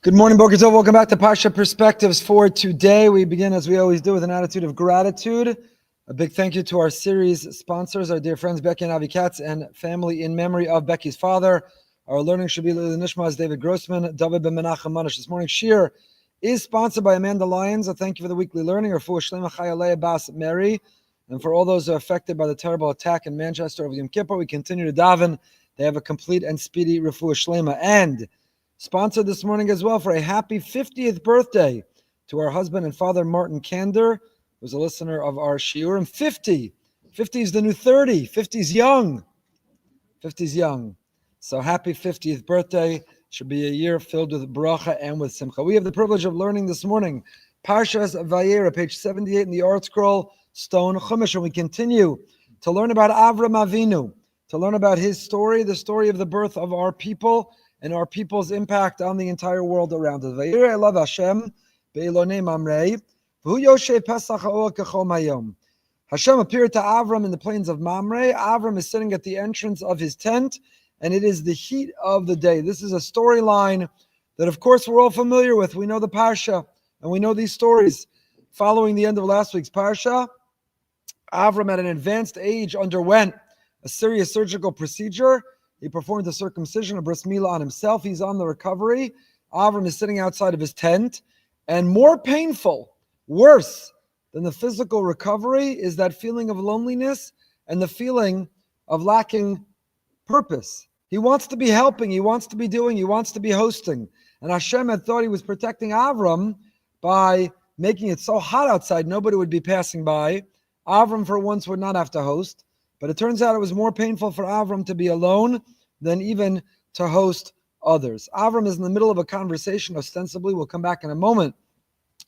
Good morning, Boker Tov. Welcome back to Parsha Perspectives for today. We begin, as we always do, with an attitude of gratitude. A big thank you to our series sponsors, our dear friends Becky and Avi Katz, and family in memory of Becky's father. Our learning should be the Nishmas David Grossman, David Ben Menachem Manish. This morning's shir is sponsored by Amanda Lyons. A thank you for the weekly learning. Or for Shlema Chayalei Bas Mary, and for all those who are affected by the terrible attack in Manchester over Yom Kippur, we continue to daven. They have a complete and speedy refuah shlema. And sponsored this morning as well for a happy 50th birthday to our husband and father, Martin Kander, who's a listener of our shiurim. 50 is the new 30. 50 is young. 50 is young. So happy 50th birthday. Should be a year filled with bracha and with simcha. We have the privilege of learning this morning Parshas Vayeira, page 78 in the Art Scroll, Stone Chumash, and we continue to learn about Avram Avinu, to learn about his story, the story of the birth of our people, and our people's impact on the entire world around us. Vayeira elav Hashem be'elonei mamrei, v'hu yoshev pesach ha'or kechol hayom. Hashem appeared to Avram in the plains of Mamre. Avram is sitting at the entrance of his tent, and it is the heat of the day. This is a storyline that, of course, we're all familiar with. We know the Parsha, and we know these stories. Following the end of last week's Parsha, Avram at an advanced age underwent a serious surgical procedure. He performed a circumcision, a bris milah on himself. He's on the recovery. Avram is sitting outside of his tent. And more painful, worse than the physical recovery is that feeling of loneliness and the feeling of lacking purpose. He wants to be helping. He wants to be doing. He wants to be hosting. And Hashem had thought he was protecting Avram by making it so hot outside nobody would be passing by. Avram for once would not have to host. But it turns out it was more painful for Avram to be alone than even to host others. Avram is in the middle of a conversation, ostensibly, we'll come back in a moment,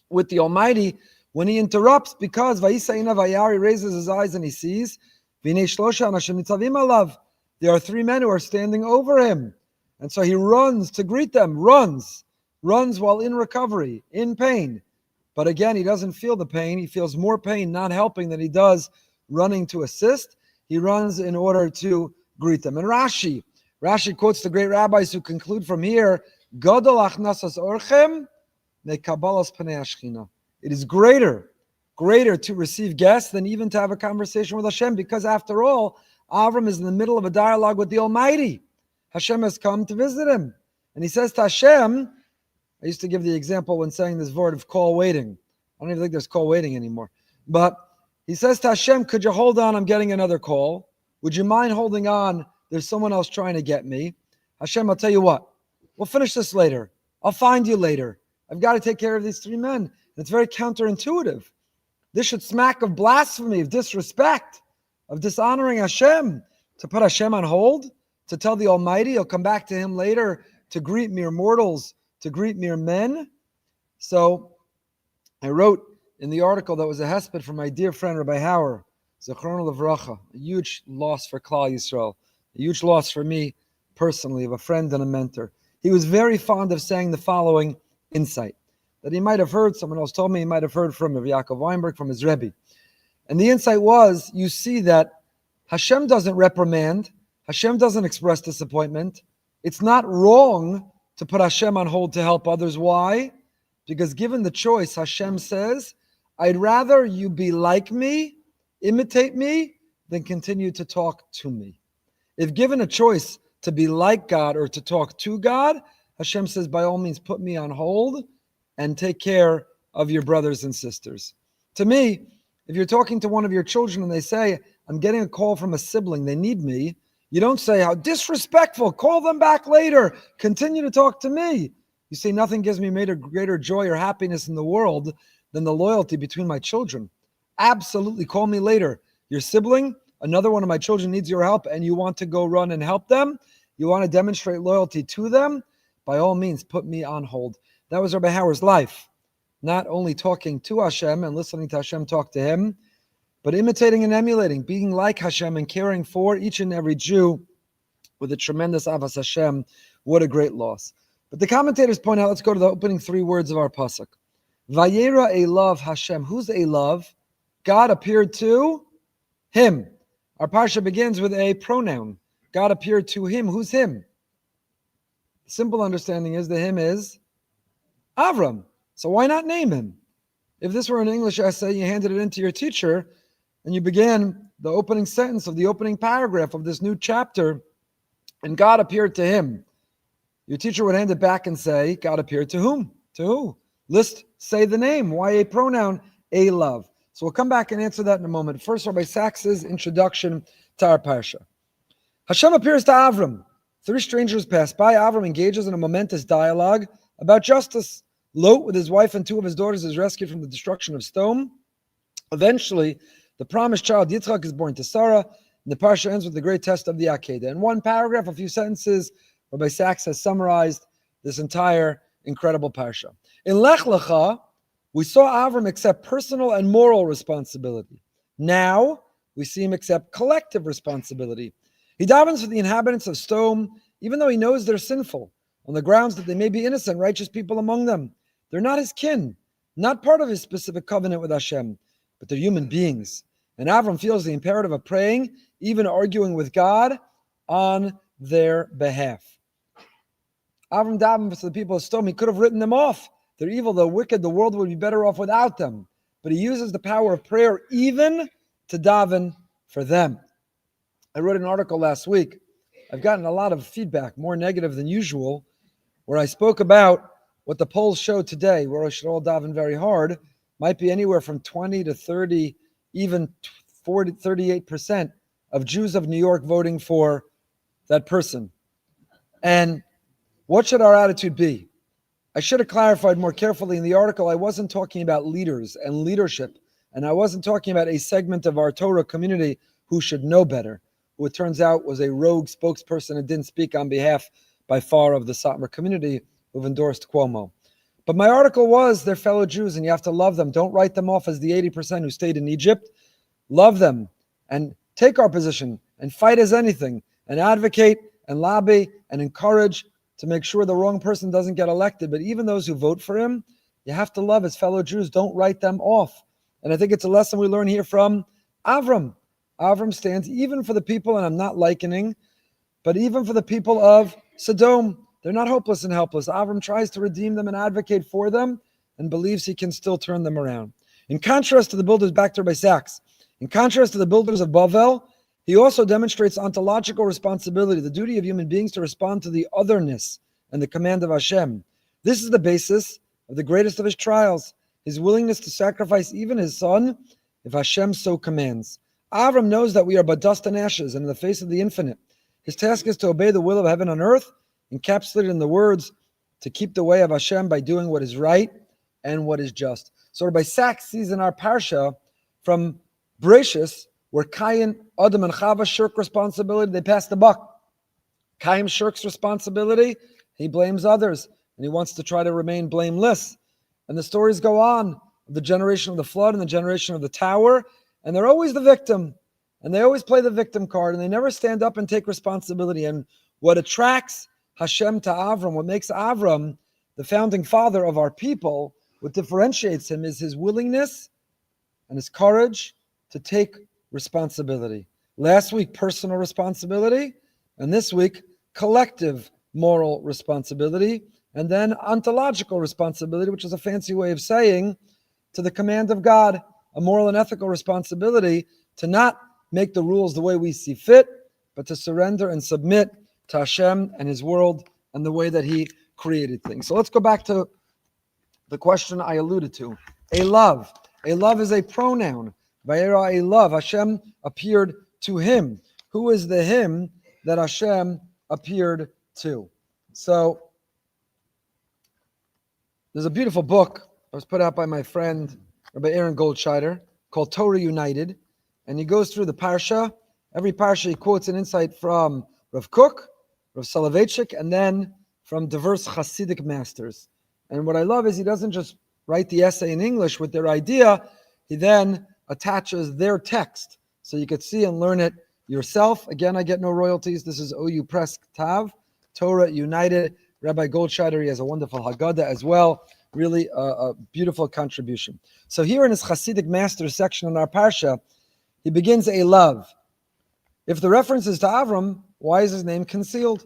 with the Almighty, when he interrupts because Vayeira Vayari raises his eyes and he sees, V'nei shlosha anashim nitzavim alav. There are three men who are standing over him. And so he runs to greet them, runs while in recovery, in pain. But again, he doesn't feel the pain. He feels more pain not helping than he does running to assist. He runs in order to greet them. And Rashi quotes the great rabbis who conclude from here, Gadol achnasas orchem mekabalas panei hashchina. It is greater to receive guests than even to have a conversation with Hashem, because after all, Avram is in the middle of a dialogue with the Almighty. Hashem has come to visit him. And he says to Hashem, I used to give the example when saying this word of call waiting. I don't even think there's call waiting anymore. But he says to Hashem, could you hold on? I'm getting another call. Would you mind holding on? There's someone else trying to get me. Hashem, I'll tell you what. We'll finish this later. I'll find you later. I've got to take care of these three men. And it's very counterintuitive. This should smack of blasphemy, of disrespect, of dishonoring Hashem. To put Hashem on hold, to tell the Almighty he'll come back to him later to greet mere mortals, to greet mere men. So I wrote in the article that was a hesped from my dear friend Rabbi Hauer, Zechron Levracha, a huge loss for Klal Yisrael, a huge loss for me personally, of a friend and a mentor. He was very fond of saying the following insight, that he might have heard, someone else told me he might have heard from Rabbi Yaakov Weinberg, from his Rebbe. And the insight was, you see that Hashem doesn't reprimand, Hashem doesn't express disappointment. It's not wrong to put Hashem on hold to help others. Why? Because given the choice, Hashem says, I'd rather you be like me, imitate me, than continue to talk to me. If given a choice to be like God or to talk to God, Hashem says, by all means, put me on hold and take care of your brothers and sisters. To me, if you're talking to one of your children and they say, I'm getting a call from a sibling, they need me, you don't say, how disrespectful, call them back later, continue to talk to me. You say, nothing gives me greater joy or happiness in the world than the loyalty between my children. Absolutely, call me later. Your sibling, another one of my children needs your help, and you want to go run and help them, you want to demonstrate loyalty to them, by all means, put me on hold. That was Rabbi Hauer's life. Not only talking to Hashem and listening to Hashem talk to him, but imitating and emulating, being like Hashem and caring for each and every Jew with a tremendous avas Hashem. What a great loss. But the commentators point out, let's go to the opening three words of our pasuk. Vayeira elav Hashem. Who's elav? God appeared to him. Our parsha begins with a pronoun. God appeared to him. Who's him? The simple understanding is the him is Avram. So why not name him? If this were an English essay, you handed it in to your teacher, and you began the opening sentence of the opening paragraph of this new chapter, and God appeared to him. Your teacher would hand it back and say, God appeared to whom? To who? Say the name. Why a pronoun? A love. So we'll come back and answer that in a moment. First, Rabbi Sachs's introduction to our parsha. Hashem appears to Avram. 3 strangers pass by. Avram engages in a momentous dialogue about justice. Lot, with his wife and 2 of his daughters, is rescued from the destruction of Sodom. Eventually, the promised child Yitzchak is born to Sarah, and the parsha ends with the great test of the Akedah. In one paragraph, a few sentences, Rabbi Sachs has summarized this entire incredible parsha. In Lech Lecha, we saw Avram accept personal and moral responsibility. Now, we see him accept collective responsibility. He davens for the inhabitants of Sodom, even though he knows they're sinful, on the grounds that they may be innocent, righteous people among them. They're not his kin, not part of his specific covenant with Hashem, but they're human beings. And Avram feels the imperative of praying, even arguing with God on their behalf. Avram davens for the people of Sodom. He could have written them off. They're evil, they're wicked, the world would be better off without them. But he uses the power of prayer even to daven for them. I wrote an article last week. I've gotten a lot of feedback, more negative than usual, where I spoke about what the polls show today, where we should all daven very hard, might be anywhere from 20 to 30, even 40, 38% of Jews of New York voting for that person. And what should our attitude be? I should have clarified more carefully in the article. I wasn't talking about leaders and leadership, and I wasn't talking about a segment of our Torah community who should know better, who it turns out was a rogue spokesperson and didn't speak on behalf by far of the Satmar community who've endorsed Cuomo. But my article was they're fellow Jews and you have to love them. Don't write them off as the 80% who stayed in Egypt. Love them and take our position and fight as anything and advocate and lobby and encourage to make sure the wrong person doesn't get elected. But even those who vote for him, you have to love as fellow Jews. Don't write them off. And I think it's a lesson we learn here from Avram. Avram stands even for the people, and I'm not likening, but even for the people of Sodom. They're not hopeless and helpless. Avram tries to redeem them and advocate for them and believes he can still turn them around. In contrast to the builders, back to Rabbi Sachs, in contrast to the builders of Bavel, he also demonstrates ontological responsibility, the duty of human beings to respond to the otherness and the command of Hashem. This is the basis of the greatest of his trials, his willingness to sacrifice even his son if Hashem so commands. Avram knows that we are but dust and ashes, and in the face of the infinite, his task is to obey the will of heaven on earth, encapsulated in the words, to keep the way of Hashem by doing what is right and what is just. So Rabbi Sachs sees in our parsha from Bereshis, where Cain, Adam, and Chava shirk responsibility, they pass the buck. Cain shirks responsibility, he blames others, and he wants to try to remain blameless. And the stories go on, the generation of the flood and the generation of the tower, and they're always the victim, and they always play the victim card, and they never stand up and take responsibility. And what attracts Hashem to Avram, what makes Avram the founding father of our people, what differentiates him is his willingness and his courage to take responsibility. Last week, personal responsibility, and this week, collective moral responsibility, and then ontological responsibility, which is a fancy way of saying to the command of God, a moral and ethical responsibility to not make the rules the way we see fit, but to surrender and submit to Hashem and his world and the way that he created things. So let's go back to the question I alluded to. A love. A love is a pronoun. Vayeira, a love. Hashem appeared to him. Who is the him that Hashem appeared to? So there's a beautiful book that was put out by my friend Rabbi Efrem Goldberg called Torah United, and he goes through the parsha. Every parsha he quotes an insight from Rav Kook, Rav Soloveitchik, and then from diverse Hasidic masters. And what I love is he doesn't just write the essay in English with their idea, he then attaches their text so you could see and learn it yourself. Again, I get no royalties. This is OU Press Tav, Torah United. Rabbi Goldscheider, he has a wonderful Haggadah as well. Really a beautiful contribution. So here in his Hasidic master section in our Parsha, he begins a love. If the reference is to Avram, why is his name concealed?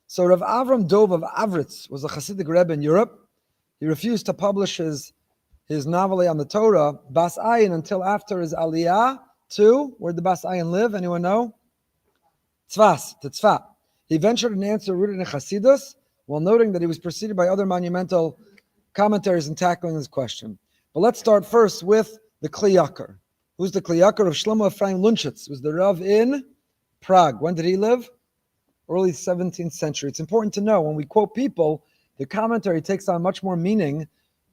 So Rav Avram Dov of Avritz was a Hasidic Rebbe in Europe. He refused to publish his novel on the Torah, Bas Ayin, until after his Aliyah to, where'd the Bas Ayin live? Anyone know? Tzfas, to Tzfat. He ventured an answer rooted in Chassidus, while noting that he was preceded by other monumental commentaries in tackling this question. But let's start first with the Kli Yakar. Who's the Kli Yakar of Shlomo Ephraim Lunchitz? Was the Rav in Prague. When did he live? Early 17th century. It's important to know when we quote people, the commentary takes on much more meaning.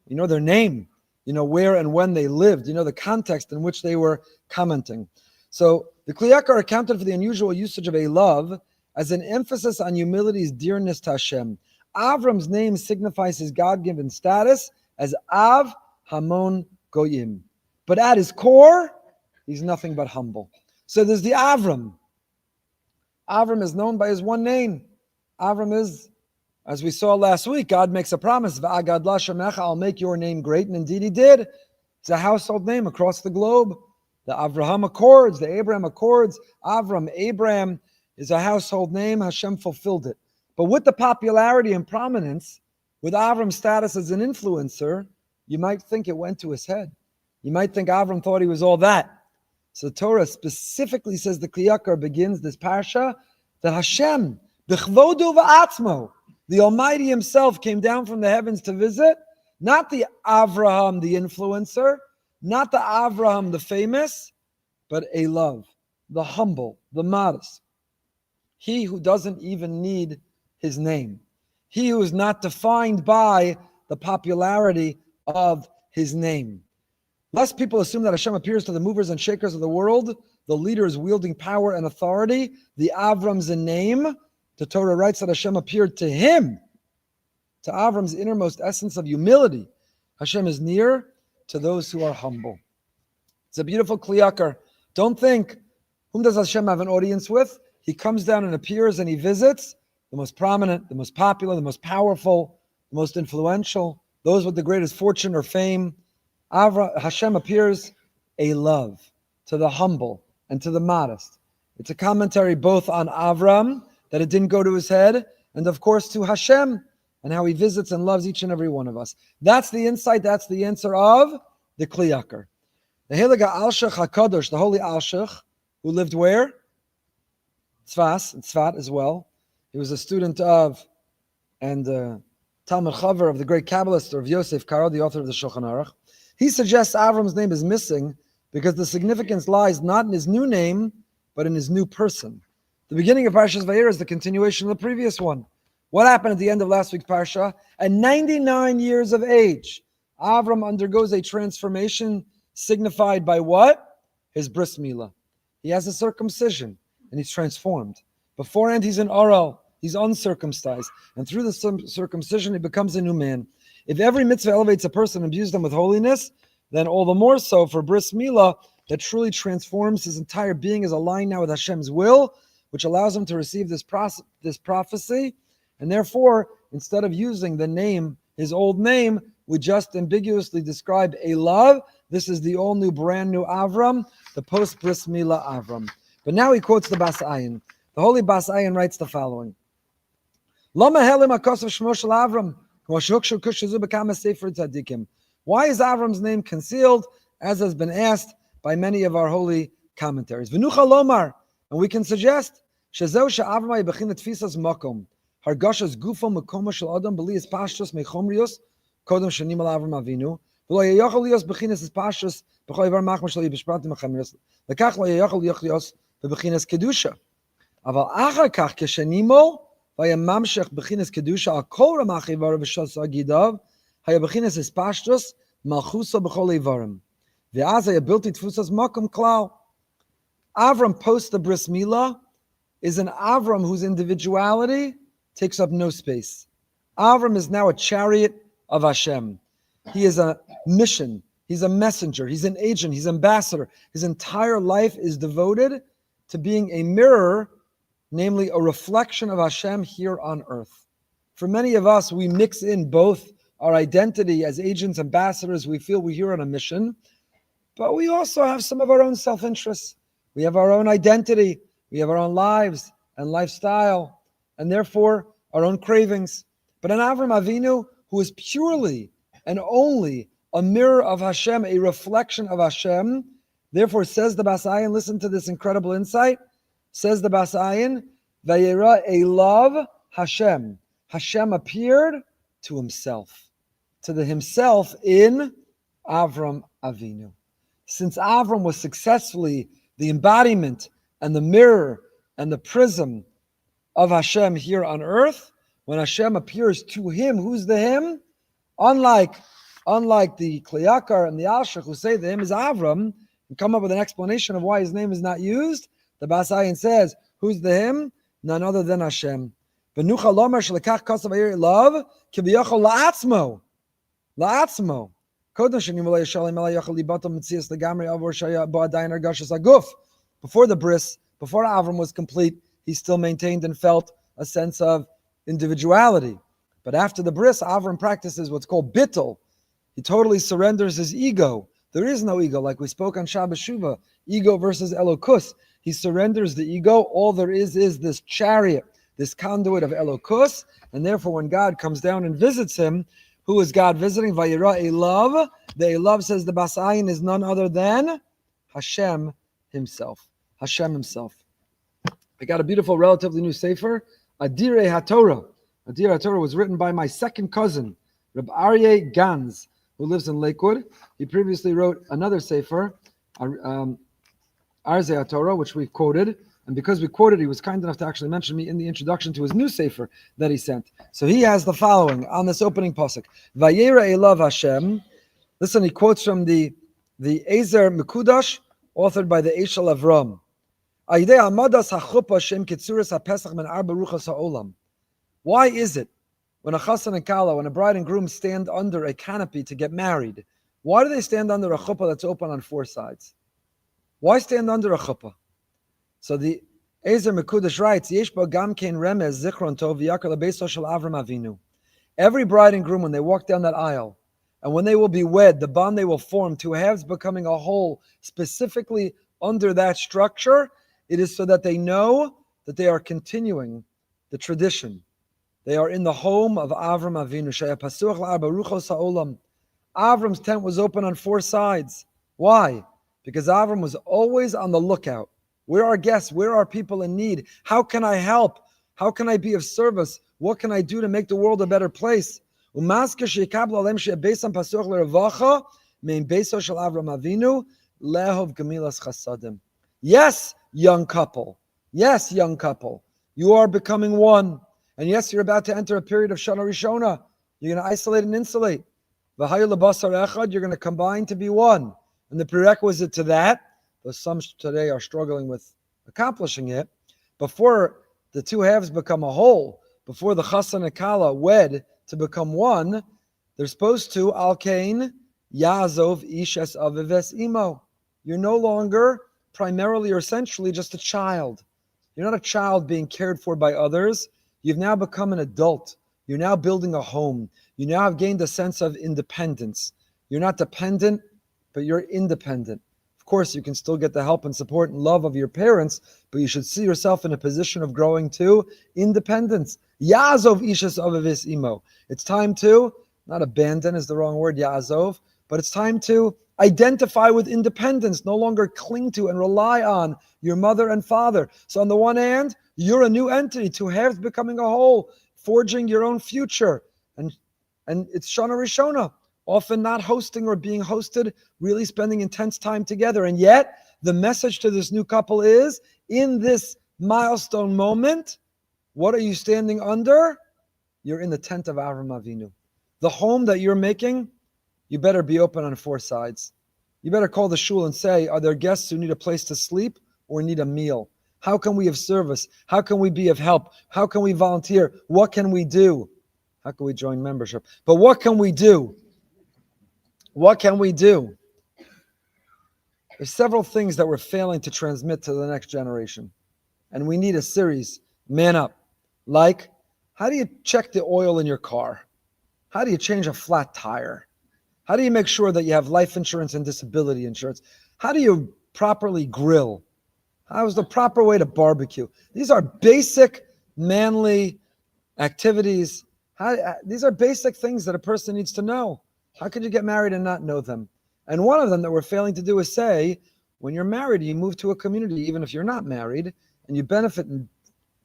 You know their name, you know where and when they lived, you know the context in which they were commenting. So the Kli Yakar accounted for the unusual usage of a love as an emphasis on humility's dearness to Hashem. Avram's name signifies his God-given status as Av Hamon Goyim. But at his core, he's nothing but humble. So there's the Avram. Avram is known by his one name. Avram is, as we saw last week, God makes a promise, V'agadla Shemecha, I'll make your name great, and indeed he did. It's a household name across the globe. The Avraham Accords, the Abraham Accords, Abraham is a household name. Hashem fulfilled it. But with the popularity and prominence, with Avram's status as an influencer, you might think it went to his head. You might think Avram thought he was all that. So the Torah specifically says the Kli Yakar begins this parsha that Hashem, b'chvodu v'atzmo, the Almighty Himself came down from the heavens to visit, not the Avraham, the influencer, not the Avraham, the famous, but a love, the humble, the modest. He who doesn't even need his name. He who is not defined by the popularity of his name. Lest people assume that Hashem appears to the movers and shakers of the world, the leaders wielding power and authority, the Avram's a name. The Torah writes that Hashem appeared to him, to Avram's innermost essence of humility. Hashem is near to those who are humble. It's a beautiful Kli Yakar. Don't think, whom does Hashem have an audience with? He comes down and appears and he visits the most prominent, the most popular, the most powerful, the most influential, those with the greatest fortune or fame. Hashem appears a love to the humble and to the modest. It's a commentary both on Avram, that it didn't go to his head, and of course to Hashem, and how he visits and loves each and every one of us. That's the insight, that's the answer of the Kli Yakar. The Heilige Alshech HaKadosh, the holy Alshech, who lived where? Tzfat as well. He was a student of, and Talmud Chaver of the great Kabbalist, Rav Yosef Karo, the author of the Shulchan Aruch. He suggests Avram's name is missing because the significance lies not in his new name, but in his new person. The beginning of Parsha's Vayeira is the continuation of the previous one. What happened at the end of last week's Parsha? At 99 years of age, Avram undergoes a transformation signified by what? His bris milah. He has a circumcision and he's transformed. Beforehand, he's an oral. He's uncircumcised. And through the circumcision, he becomes a new man. If every mitzvah elevates a person and imbues them with holiness, then all the more so for bris milah, that truly transforms his entire being, is aligned now with Hashem's will, which allows him to receive this prophecy. And therefore, instead of using the name, his old name, we just ambiguously describe a love. This is the all new, brand new Avram, the post bris milah Avram. But now he quotes the Bas Ayin. The holy Bas Ayin writes the following: Lama helim hakosav shmo shel Avram. Why is Avram's name concealed, as has been asked by many of our holy commentaries? And we can suggest Hargashas gufo mekoma shel adam b'lias pashtus mechomrius kodem shenim al Avram Avinu v'lo yachol lios b'chinas es pashtus b'chol yivar machma shel yibishpratim mechomrius lekach lo yachol lios b'chinas kedusha aval achar kach keshenimo v'yamamshech b'chinas kedusha al kol ramach yivar v'shos agidav haya b'chinas es pashtus malchusa b'chol yivarim v'az haya bilti tfusas makom klal. Avram post the bris milah is an Avram whose individuality takes up no space. Avram is now a chariot of Hashem. He is a mission. He's a messenger. He's an agent. He's an ambassador. His entire life is devoted to being a mirror, namely a reflection of Hashem here on earth. For many of us, we mix in both our identity as agents, ambassadors. We feel we're here on a mission, but we also have some of our own self-interests. We have our own identity. We have our own lives and lifestyle, and therefore our own cravings. But an Avram Avinu who is purely and only a mirror of Hashem, a reflection of Hashem. Therefore, says the Bas Ayin, listen to this incredible insight, says the Bas Ayin, Vayeira, a love Hashem. Hashem appeared to himself, to the himself in Avram Avinu. Since Avram was successfully the embodiment and the mirror and the prism of Hashem here on earth, when Hashem appears to him, who's the him? Unlike the Kliyakar and the Alshach who say the him is Avram, and come up with an explanation of why his name is not used, the Bas Ayin says, who's the him? None other than Hashem. V'nucha lomer shelekach kasav vayir love kibiyachol la'atzmo. La'atzmo. Before the bris, before Avram was complete, he still maintained and felt a sense of individuality. But after the bris, Avram practices what's called bittul. He totally surrenders his ego. There is no ego, like we spoke on Shabbos Shuvah, ego versus Elokus. He surrenders the ego. All there is this chariot, this conduit of Elokus, and therefore when God comes down and visits him, who is God visiting? Vayeira, a love. The love, says the Bas Ayin, is none other than Hashem himself. Hashem himself. I got a beautiful, relatively new sefer, Adirei HaTorah. Adirei HaTorah was written by my second cousin, Rabbi Aryeh Gans, who lives in Lakewood. He previously wrote another sefer, Arzei HaTorah, which we quoted. And because we quoted, he was kind enough to actually mention me in the introduction to his new sefer that he sent. So he has the following on this opening pasuk: Vayeira elav Hashem. Listen, he quotes from the Ezer Mekudash, authored by the Eshel Avram. Why is it when a chassan and kala, when a bride and groom stand under a canopy to get married, why do they stand under a chuppah that's open on four sides? Why stand under a chuppah? So the Ezer Mekudash writes, Yesh ba gam kein remez zichron tov v'yakar lebeso shel Avram Avinu. Every bride and groom, when they walk down that aisle, and when they will be wed, the bond they will form, two halves becoming a whole, specifically under that structure, it is so that they know that they are continuing the tradition. They are in the home of Avram Avinu. Avram's tent was open on four sides. Why? Because Avram was always on the lookout. Where are guests? Where are people in need? How can I help? How can I be of service? What can I do to make the world a better place? Yes, young couple. Yes, young couple. You are becoming one. And yes, you're about to enter a period of Shana Rishona. You're going to isolate and insulate. You're going to combine to be one. And the prerequisite to that, though some today are struggling with accomplishing it, before the two halves become a whole, before the chassan and kala wed to become one, they're supposed to alkein yazov ishes avives imo. You're no longer primarily or essentially just a child. You're not a child being cared for by others. You've now become an adult. You're now building a home. You now have gained a sense of independence. You're not dependent, but you're independent. Of course, you can still get the help and support and love of your parents, but you should see yourself in a position of growing to independence. Yazov ishes avivis imo. It's time to, not abandon is the wrong word, Yazov, but it's time to identify with independence, no longer cling to and rely on your mother and father. So on the one hand, you're a new entity, two halves becoming a whole, forging your own future. And it's Shana Rishona, often not hosting or being hosted, really spending intense time together. And yet, the message to this new couple is, in this milestone moment, what are you standing under? You're in the tent of Avram Avinu. The home that you're making, you better be open on four sides. You better call the shul and say, are there guests who need a place to sleep or need a meal? How can we have service? How can we be of help? How can we volunteer? What can we do? How can we join membership? But what can we do? What can we do? There's several things that we're failing to transmit to the next generation. And we need a series, Man Up. Like, how do you check the oil in your car? How do you change a flat tire? How do you make sure that you have life insurance and disability insurance? How do you properly grill? How is the proper way to barbecue? These are basic manly activities. These are basic things that a person needs to know. How could you get married and not know them? And one of them that we're failing to do is say, when you're married, you move to a community, even if you're not married, and you benefit and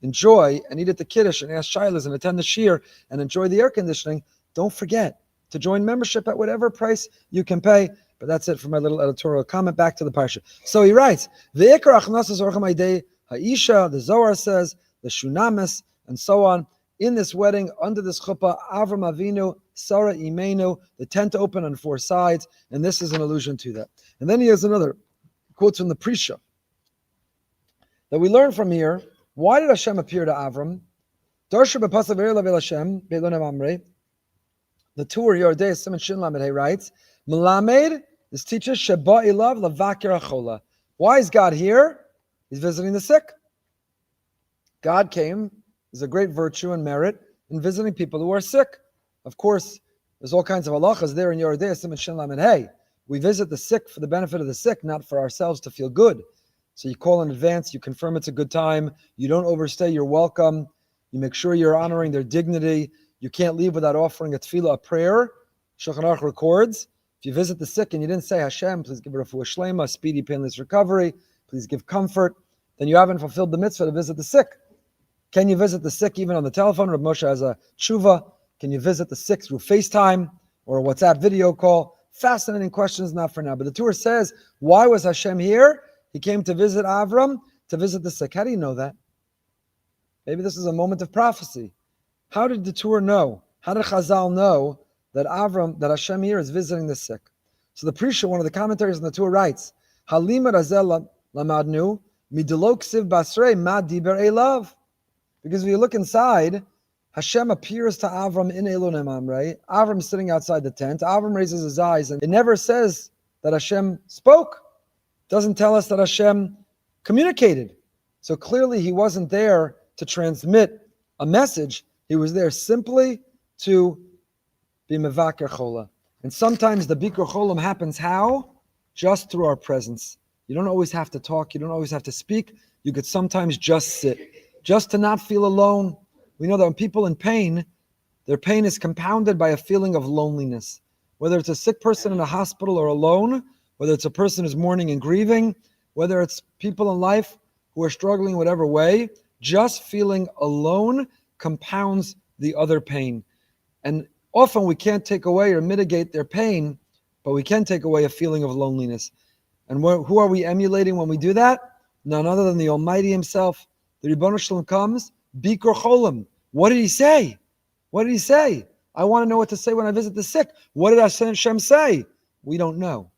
enjoy and eat at the kiddush and ask shilas and attend the shir and enjoy the air conditioning. Don't forget to join membership at whatever price you can pay. But that's it for my little editorial comment. Back to the parsha. So he writes, "Ve'ikar achnasas orchem aidei ha'isha." The Zohar says, the Shunamis, and so on. In this wedding, under this chuppah, Avram Avinu, Sarah Imenu, the tent open on four sides, and this is an allusion to that. And then he has another quote from the Prisha that we learn from here. Why did Hashem appear to Avram? Darsha b'pasav Vayeira level Hashem be'lonem amrei. The Tur Yordei Siman Shin Lamed He writes, Melamed, this teaches Sheba Ilav Lavakir Achola. Why is God here? He's visiting the sick. God came. There's a great virtue and merit in visiting people who are sick. Of course, there's all kinds of halachas there in Yordei Siman Shin Lamed He. We visit the sick for the benefit of the sick, not for ourselves to feel good. So you call in advance, you confirm it's a good time, you don't overstay your welcome, you make sure you're honoring their dignity. You can't leave without offering a tefillah, a prayer. Shulchan Aruch records, if you visit the sick and you didn't say, Hashem, please give a refuah shlema, speedy, painless recovery, please give comfort, then you haven't fulfilled the mitzvah to visit the sick. Can you visit the sick even on the telephone? Rav Moshe has a tshuva. Can you visit the sick through FaceTime or a WhatsApp video call? Fascinating questions, not for now. But the Torah says, why was Hashem here? He came to visit Avram, to visit the sick. How do you know that? Maybe this is a moment of prophecy. How did the Torah know? How did Chazal know that that Hashem here is visiting the sick? So the Prisha, one of the commentaries on the Torah, writes, Halima Razel Lamadnu, Midelo Ksiv Basrei Ma Diber Elav. Because if you look inside, Hashem appears to Avram in Elonim Amrei. Avram is sitting outside the tent. Avram raises his eyes, and it never says that Hashem spoke. It doesn't tell us that Hashem communicated. So clearly he wasn't there to transmit a message. He was there simply to be mevaker chola. And sometimes the bikur cholam happens how? Just through our presence. You don't always have to talk. You don't always have to speak. You could sometimes just sit. Just to not feel alone. We know that when people in pain, their pain is compounded by a feeling of loneliness. Whether it's a sick person in a hospital or alone, whether it's a person who's mourning and grieving, whether it's people in life who are struggling in whatever way, just feeling alone compounds the other pain. And often we can't take away or mitigate their pain, but we can take away a feeling of loneliness. And who are we emulating when we do that? None other than the Almighty Himself. The Ribono Shalom comes, Bikur Cholam. What did He say? What did He say? I want to know what to say when I visit the sick. What did Hashem say? We don't know.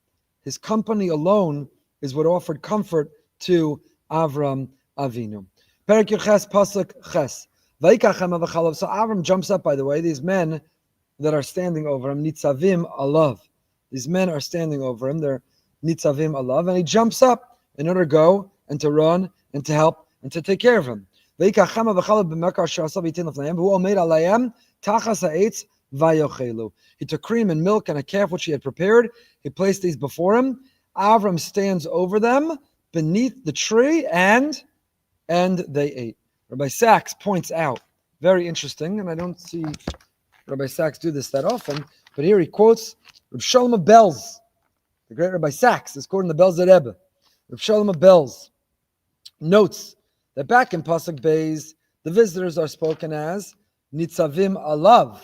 His company alone is what offered comfort to Avram Avinu. Perek Ches Pasuk Ches. So Avram jumps up, by the way, these men that are standing over him, Nitzavim Alav. These men are standing over him, they're Nitzavim Alav, and he jumps up in order to go and to run and to help and to take care of him. He took cream and milk and a calf which he had prepared. He placed these before him. Avram stands over them beneath the tree, and they ate. Rabbi Sachs points out, very interesting, and I don't see Rabbi Sachs do this that often, but here he quotes Reb Shalom Belz, the great Rabbi Sachs, is quoting the Belz Rebbe. Reb Shalom Belz notes that back in Pasuk Beis, the visitors are spoken as Nitzavim Alav.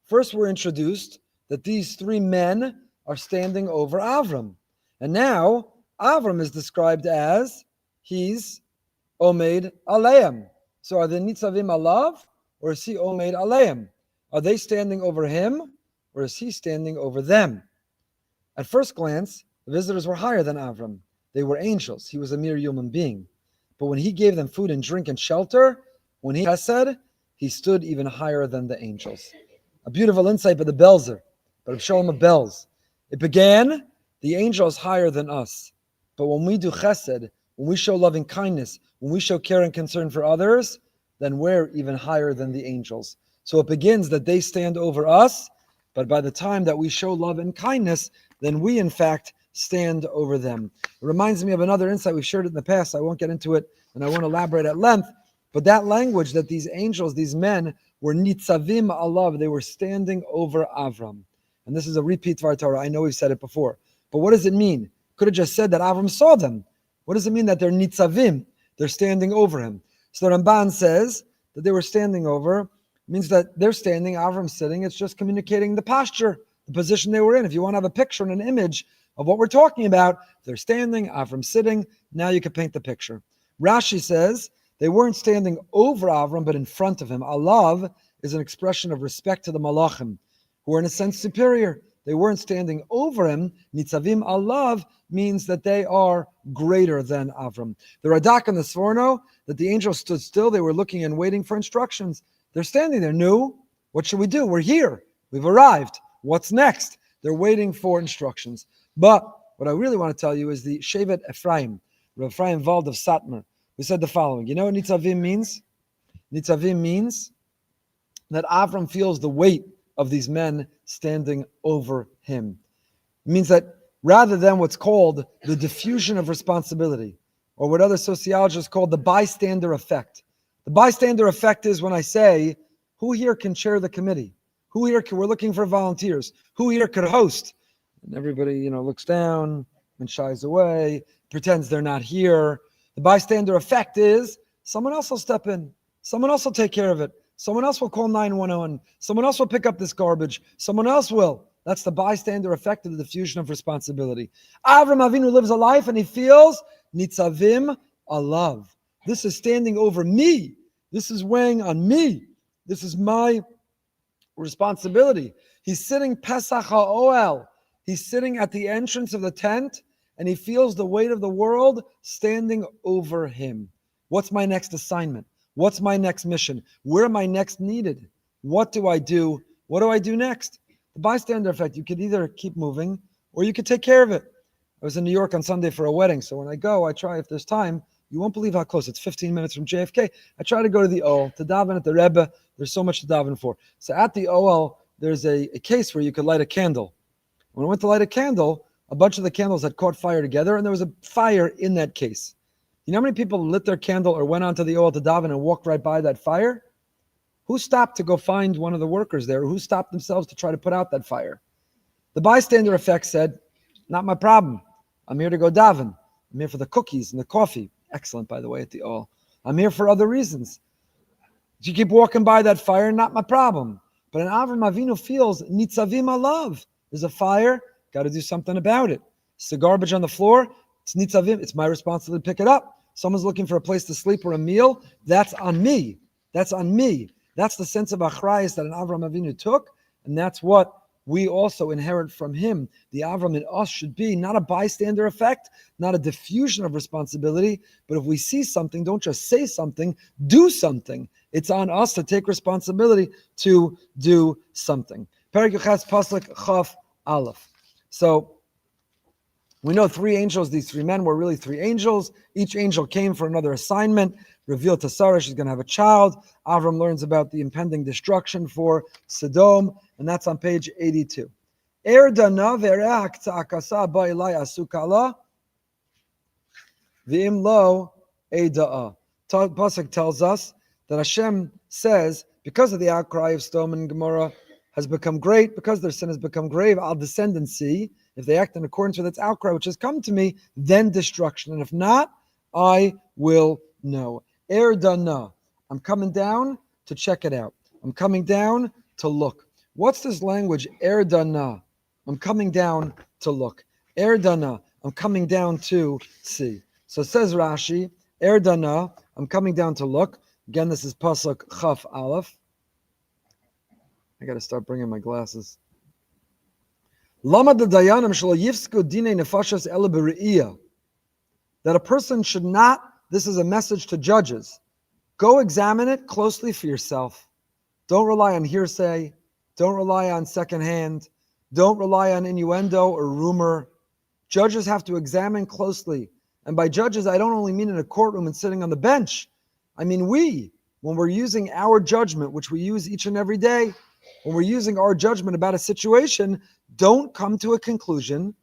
First we're introduced that these three men are standing over Avram. And now Avram is described as he's Omeid Aleim. So are they Nitzavim Alav, or is he Omeid Aleim? Are they standing over him, or is he standing over them? At first glance, the visitors were higher than Avram. They were angels. He was a mere human being. But when he gave them food and drink and shelter, when he said, he stood even higher than the angels. A beautiful insight by the Belzer, by Shalom Belz. It began, the angels higher than us. But when we do chesed, when we show loving kindness, when we show care and concern for others, then we're even higher than the angels. So it begins that they stand over us, but by the time that we show love and kindness, then we in fact stand over them. It reminds me of another insight. We've shared it in the past. I won't get into it, and I won't elaborate at length. But that language that these angels, these men, were nitzavim alav, they were standing over Avram. And this is a repeat of our Torah. I know we've said it before. But what does it mean? Could have just said that Avram saw them. What does it mean that they're nitzavim? They're standing over him. So the Ramban says that they were standing over. It means that they're standing, Avram's sitting. It's just communicating the posture, the position they were in. If you want to have a picture and an image of what we're talking about, they're standing, Avram sitting. Now you can paint the picture. Rashi says they weren't standing over Avram, but in front of him. Alav is an expression of respect to the malachim, who are in a sense superior. They weren't standing over him. Nitzavim alav means that they are greater than Avram. The Radak and the Sforno, that the angels stood still. They were looking and waiting for instructions. They're standing there. No, what should we do? We're here. We've arrived. What's next? They're waiting for instructions. But what I really want to tell you is the Shevet Ephraim, Rabbi Efrem Goldberg of Satmar, who said the following. You know what Nitzavim means? Nitzavim means that Avram feels the weight of these men standing over him. It means that rather than what's called the diffusion of responsibility, or what other sociologists call the bystander effect. The bystander effect is when I say, who here can chair the committee? We're looking for volunteers. Who here could host? And everybody, looks down and shies away, pretends they're not here. The bystander effect is someone else will step in. Someone else will take care of it. Someone else will call 911. Someone else will pick up this garbage. Someone else will. That's the bystander effect of the diffusion of responsibility. Avram Avinu lives a life and he feels nitzavim alav. This is standing over me. This is weighing on me. This is my responsibility. He's sitting Pesach HaOel. He's sitting at the entrance of the tent and he feels the weight of the world standing over him. What's my next assignment? What's my next mission? Where am I next needed? What do I do? What do I do next? The bystander effect, you could either keep moving or you could take care of it. I was in New York on Sunday for a wedding, so when I go, I try, if there's time, you won't believe how close. It's 15 minutes from JFK. I try to go to the OL, to daven at the Rebbe. There's so much to daven for. So at the OL, there's a case where you could light a candle. When I went to light a candle, a bunch of the candles had caught fire together, and there was a fire in that case. You know how many people lit their candle or went onto the OL to daven and walked right by that fire? Who stopped to go find one of the workers there? Who stopped themselves to try to put out that fire? The bystander effect said, not my problem. I'm here to go daven. I'm here for the cookies and the coffee. Excellent, by the way, at the OL. I'm here for other reasons. If you keep walking by that fire, not my problem. But an Avram Avinu feels nitzavim alav. There's a fire, got to do something about it. It's the garbage on the floor. It's nitzavim. It's my responsibility to pick it up. Someone's looking for a place to sleep or a meal. That's on me. That's on me. That's the sense of achrayus that an Avram Avinu took, and that's what we also inherit from him. The Avram in us should be not a bystander effect, not a diffusion of responsibility, but if we see something, don't just say something, do something. It's on us to take responsibility to do something. Perek Yuchas Pasuk Chaf Aleph. So we know three angels, these three men were really three angels. Each angel came for another assignment. Revealed to Sarah, she's going to have a child. Avram learns about the impending destruction for Sodom, and that's on page 82. Erdana ve'reak ta'akasa ba'ilai asukala v'im lo eda'a. Pasuk tells us that Hashem says, because of the outcry of Sodom and Gomorrah has become great, because their sin has become grave, I'll descend and see. If they act in accordance with its outcry, which has come to me, then destruction. And if not, I will know. Erdana. I'm coming down to check it out. I'm coming down to look. What's this language? Erdana. I'm coming down to look. Erdana. I'm coming down to see. So it says Rashi, Erdana. I'm coming down to look. Again, this is Pasuk Chaf Aleph. I got to start bringing my glasses. Lama de dayanim shelo yifsku dine nefashas ele b're'iyah. That a person should not, this is a message to judges, go examine it closely for yourself. Don't rely on hearsay. Don't rely on secondhand. Don't rely on innuendo or rumor. Judges have to examine closely. And by judges, I don't only mean in a courtroom and sitting on the bench. I mean when we're using our judgment, which we use each and every day, when we're using our judgment about a situation, don't come to a conclusion.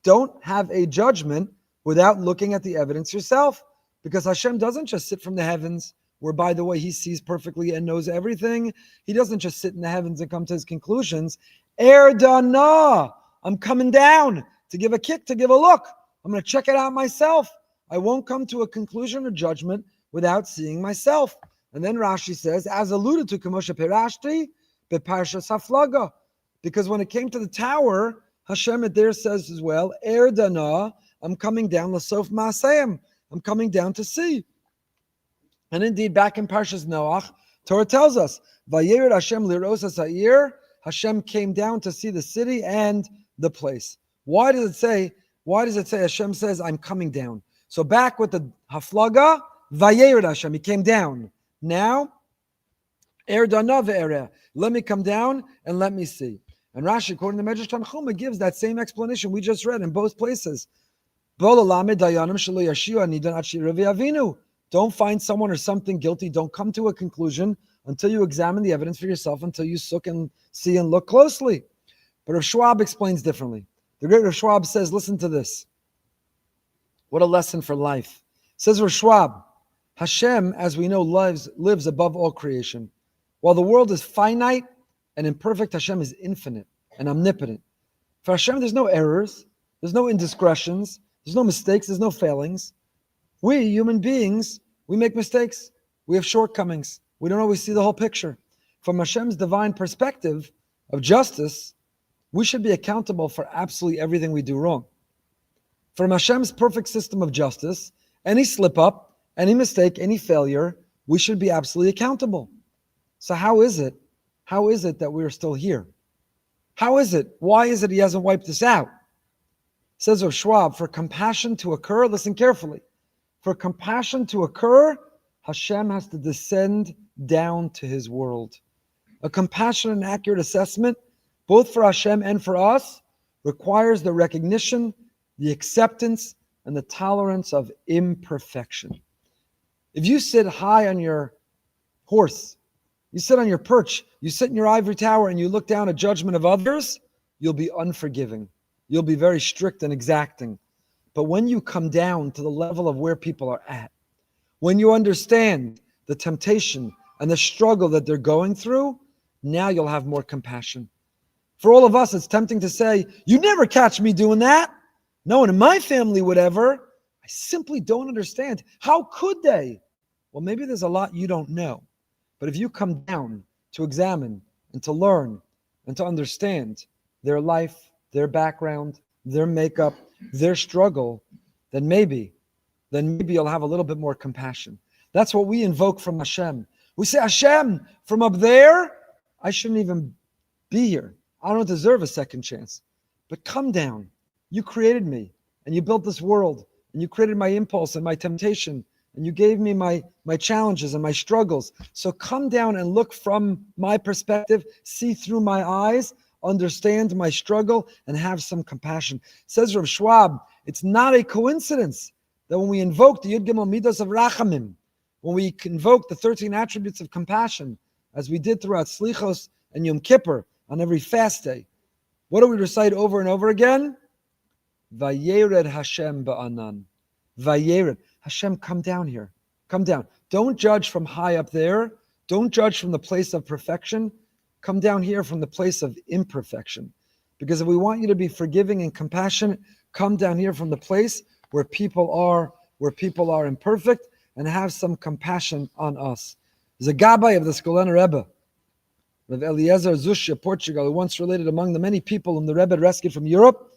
Don't have a judgment without looking at the evidence yourself. Because Hashem doesn't just sit from the heavens, where, by the way, he sees perfectly and knows everything. He doesn't just sit in the heavens and come to his conclusions. Erdana, I'm coming down to give a kick, to give a look. I'm going to check it out myself. I won't come to a conclusion or judgment without seeing myself. And then Rashi says, as alluded to, Kamosha Perashti, Beparsha Saflaga. Because when it came to the tower, Hashem it there says as well, Erdana, I'm coming down, Lasof Maasayim, I'm coming down to see. And indeed, back in Parshas Noach, Torah tells us, Vayeira Hashem liros ha'ir, Hashem came down to see the city and the place. Why does it say Hashem says, I'm coming down? So back with the Haflaga, Vayeira Hashem, he came down. Now, Erdana ve'ereh, let me come down and let me see. And Rashi, according to Medrash Tanchuma, gives that same explanation we just read in both places. Don't find someone or something guilty. Don't come to a conclusion until you examine the evidence for yourself, until you look and see and look closely. But Rav Schwab explains differently. The great Rav Schwab says, listen to this. What a lesson for life. Says Rav Schwab, Hashem, as we know, lives above all creation. While the world is finite and imperfect, Hashem is infinite and omnipotent. For Hashem, there's no errors, there's no indiscretions, there's no mistakes, there's no failings. We, human beings, we make mistakes. We have shortcomings. We don't always see the whole picture. From Hashem's divine perspective of justice, we should be accountable for absolutely everything we do wrong. From Hashem's perfect system of justice, any slip up, any mistake, any failure, we should be absolutely accountable. So how is it that we're still here? How is it? Why is it he hasn't wiped us out? Says Rav Schwab, for compassion to occur, listen carefully. For compassion to occur, Hashem has to descend down to his world. A compassionate and accurate assessment, both for Hashem and for us, requires the recognition, the acceptance, and the tolerance of imperfection. If you sit high on your horse, you sit on your perch, you sit in your ivory tower, and you look down at judgment of others, you'll be unforgiving. You'll be very strict and exacting. But when you come down to the level of where people are at, when you understand the temptation and the struggle that they're going through, now you'll have more compassion. For all of us, it's tempting to say, you never catch me doing that. No one in my family would ever. I simply don't understand. How could they? Well, maybe there's a lot you don't know. But if you come down to examine and to learn and to understand their life, their background, their makeup, their struggle, then maybe you'll have a little bit more compassion. That's what we invoke from Hashem. We say, Hashem, from up there, I shouldn't even be here. I don't deserve a second chance. But come down. You created me, and you built this world, and you created my impulse and my temptation, and you gave me my challenges and my struggles. So come down and look from my perspective, see through my eyes, understand my struggle, and have some compassion. Says Rav Schwab, it's not a coincidence that when we invoke the Yud Gimel Midos of Rachamim, when we invoke the 13 attributes of compassion, as we did throughout Slichos and Yom Kippur on every fast day, what do we recite over and over again? Vayeira Hashem ba'anan. Vayeira. Hashem, come down here. Come down. Don't judge from high up there. Don't judge from the place of perfection. Come down here from the place of imperfection. Because if we want you to be forgiving and compassionate, come down here from the place where people are imperfect, and have some compassion on us. There's a Gabbai of the Skolena Rebbe, Rav Eliezer Zusha, Portugal, who once related among the many people whom the Rebbe rescued from Europe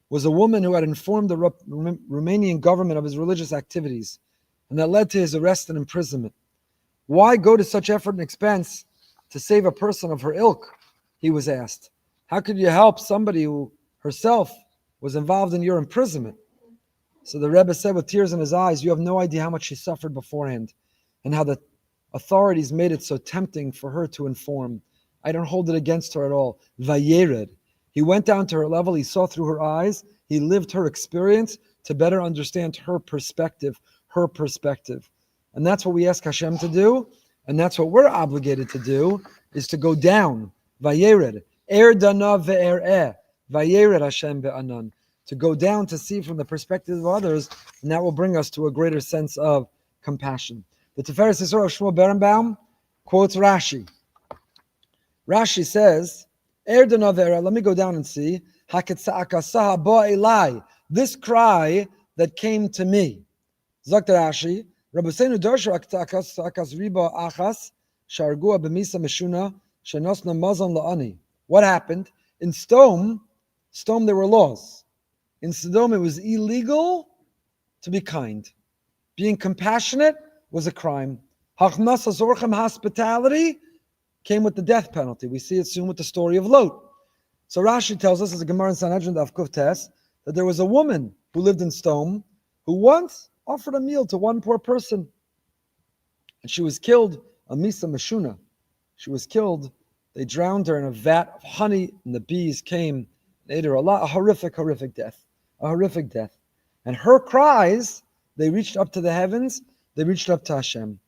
was a woman who had informed the Romanian government of his religious activities, and that led to his arrest and imprisonment. Why go to such effort and expense to save a person of her ilk? He was asked. How could you help somebody who herself was involved in your imprisonment? So the Rebbe said with tears in his eyes, you have no idea how much she suffered beforehand, and how the authorities made it so tempting for her to inform. I don't hold it against her at all. Vayered. He went down to her level, he saw through her eyes, he lived her experience to better understand her perspective. And that's what we ask Hashem to do, and that's what we're obligated to do, is to go down. Vayered. Erdana ve'er'eh. Vayered Hashem be'anan. To go down to see from the perspective of others, and that will bring us to a greater sense of compassion. The Tiferes Yisrael of Shmuel Berenbaum quotes Rashi. Rashi says Vayeira, let me go down and see. This cry that came to me. Zakt Rashi, Rabbeinu Dorsha Akas Riba Achas Shargua B'Misa Meshuna Shenosna Mazon La'ani. What happened? In Sodom there were laws. In Sodom it was illegal to be kind. Being compassionate was a crime. Hachnasa Zorchem, hospitality, came with the death penalty. We see it soon with the story of Lot. So Rashi tells us, as a Gemara in Sanhedrin Daf Kuf Tes, that there was a woman who lived in Sodom who once offered a meal to one poor person. And she was killed, a Misa Meshuna. She was killed. They drowned her in a vat of honey, and the bees came and ate her alive. A horrific, horrific death. A horrific death. And her cries, they reached up to the heavens, they reached up to Hashem.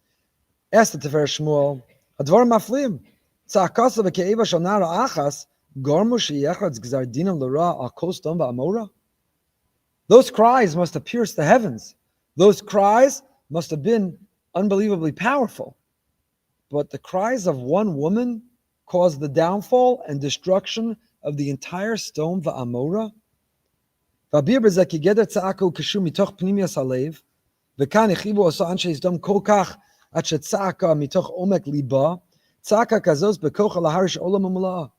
Asked the Tefer Shmuel, Advar Maflim, Tza'akasa v'ke'eva shel nara achas, Gormu she'yechadz gzar dinam l'ra al kol Sodom va'amora? Those cries must have pierced the heavens. Those cries must have been unbelievably powerful. But the cries of one woman caused the downfall and destruction of the entire Sodom va'amora? V'abir b'zeh ki geder tza'aku kishu mitoch pnimius halev, v'kan yechivu osa anshe Sodom kol kach at shetza'aka mitoch omek liba, tza'aka kazos b'kocha laharish olam u'mula'ah.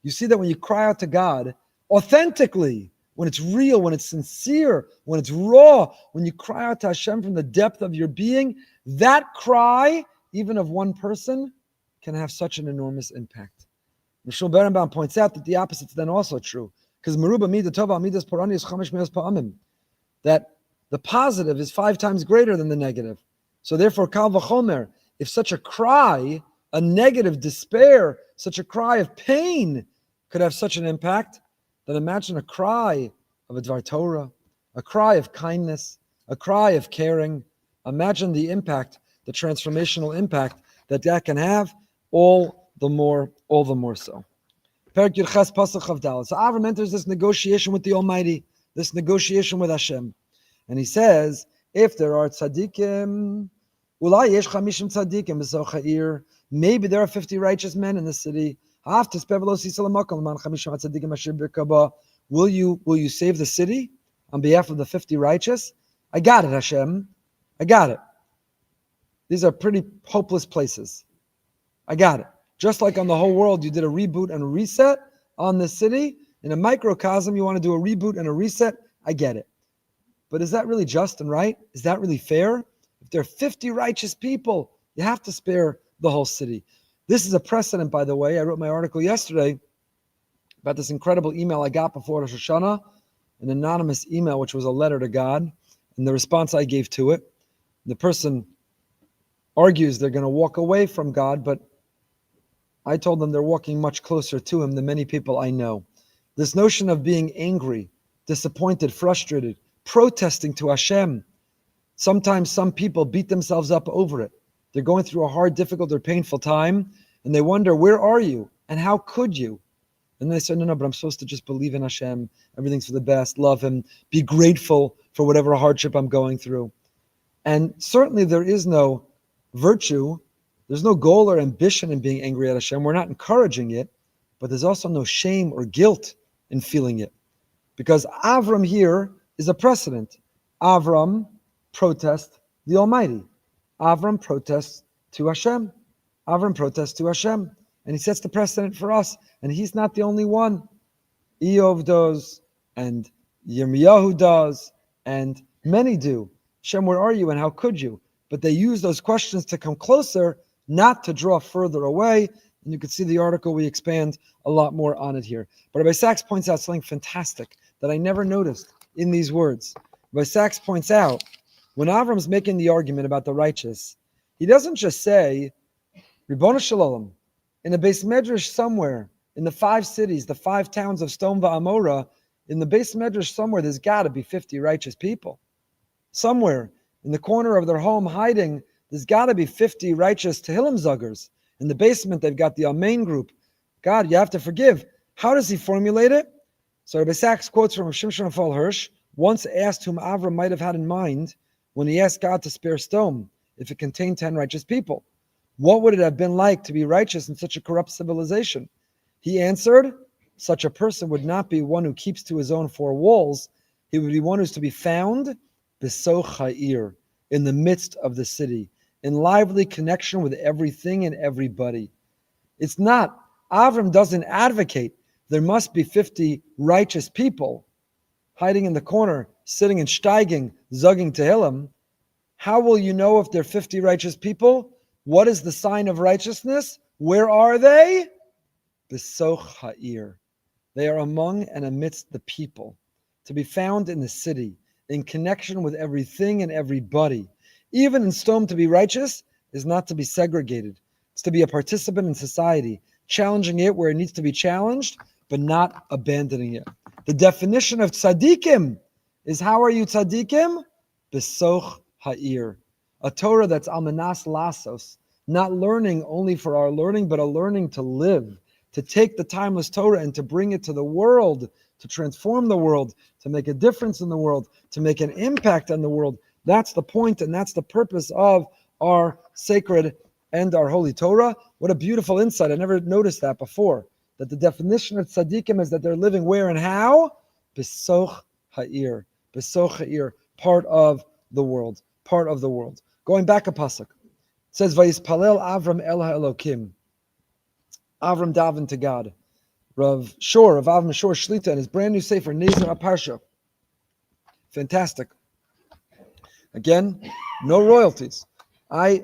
You see that when you cry out to God authentically, when it's real, when it's sincere, when it's raw, when you cry out to Hashem from the depth of your being, that cry, even of one person, can have such an enormous impact. Mishul Berenbaum points out that the opposite is then also true. Because Meruba Mida Tova Midas Parani is Chamesh Me'os Pa'amim. That the positive is 5 times greater than the negative. So therefore, Kal V'chomer, if such a cry, a negative despair, such a cry of pain could have such an impact, then imagine a cry of a Dvar Torah, a cry of kindness, a cry of caring. Imagine the impact, the transformational impact that can have, all the more so. Perak Yirches Pasuk Chavdal. So Avram enters this negotiation with the Almighty, this negotiation with Hashem. And he says, if there are tzaddikim, ulai yesh chamishim tzaddikim b'soch ha'ir, maybe there are 50 righteous men in the city. Will you save the city on behalf of the 50 righteous? I got it, Hashem. I got it. These are pretty hopeless places. I got it. Just like on the whole world, you did a reboot and a reset on the city. In a microcosm, you want to do a reboot and a reset. I get it. But is that really just and right? Is that really fair? If there are 50 righteous people, you have to spare the whole city. This is a precedent, by the way. I wrote my article yesterday about this incredible email I got before Rosh Hashanah, an anonymous email, which was a letter to God, and the response I gave to it. The person argues they're going to walk away from God, but I told them they're walking much closer to Him than many people I know. This notion of being angry, disappointed, frustrated, protesting to Hashem. Sometimes some people beat themselves up over it. They're going through a hard, difficult, or painful time, and they wonder, where are you? And how could you? And they say, no, but I'm supposed to just believe in Hashem. Everything's for the best, love Him, be grateful for whatever hardship I'm going through. And certainly there is no virtue, there's no goal or ambition in being angry at Hashem. We're not encouraging it, but there's also no shame or guilt in feeling it. Because Avram here is a precedent. Avram protests the Almighty. Avram protests to Hashem. Avram protests to Hashem. And he sets the precedent for us. And he's not the only one. Eov does, and Yirmiyahu does, and many do. Hashem, where are you and how could you? But they use those questions to come closer, not to draw further away. And you can see the article, we expand a lot more on it here. But Rabbi Sachs points out something fantastic that I never noticed in these words. Rabbi Sachs points out, when Avram's making the argument about the righteous, he doesn't just say, Ribono Shel Olam, in a Beis Medrash somewhere, in the 5 cities, the 5 towns of Sodom va'amora, in the Beis Medrash somewhere, there's got to be 50 righteous people. Somewhere, in the corner of their home hiding, there's got to be 50 righteous Tehillim Zuggers. In the basement, they've got the Amen group. God, you have to forgive. How does he formulate it? So Rabbi Sachs quotes from Shimshon Raphael Hirsch, once asked whom Avram might have had in mind when he asked God to spare Sodom if it contained 10 righteous people. What would it have been like to be righteous in such a corrupt civilization? He answered, such a person would not be one who keeps to his own four walls. He would be one who's to be found besoch ha'ir, in the midst of the city, in lively connection with everything and everybody. It's not, Avram doesn't advocate there must be 50 righteous people hiding in the corner, sitting and steiging, zugging Tehillim. How will you know if they're 50 righteous people? What is the sign of righteousness? Where are they? Besoch ha'ir. They are among and amidst the people, to be found in the city, in connection with everything and everybody. Even in stone, to be righteous is not to be segregated. It's to be a participant in society, challenging it where it needs to be challenged, but not abandoning it. The definition of tzaddikim is, how are you tzaddikim? Besoch ha'ir. A Torah that's almanas lasos, not learning only for our learning, but a learning to live, to take the timeless Torah and to bring it to the world, to transform the world, to make a difference in the world, to make an impact on the world. That's the point, and that's the purpose of our sacred and our holy Torah. What a beautiful insight. I never noticed that before, that the definition of tzaddikim is that they're living where and how? Besoch ha'ir. Besoch ha'ir, part of the world. Part of the world. Going back a pasuk. It says, Vayispalel Avram el ha'elokim. Avram davened to God. Rav Avram Shor Shlita, in his brand new sefer, Nezer Parsha. Fantastic. Again, no royalties. I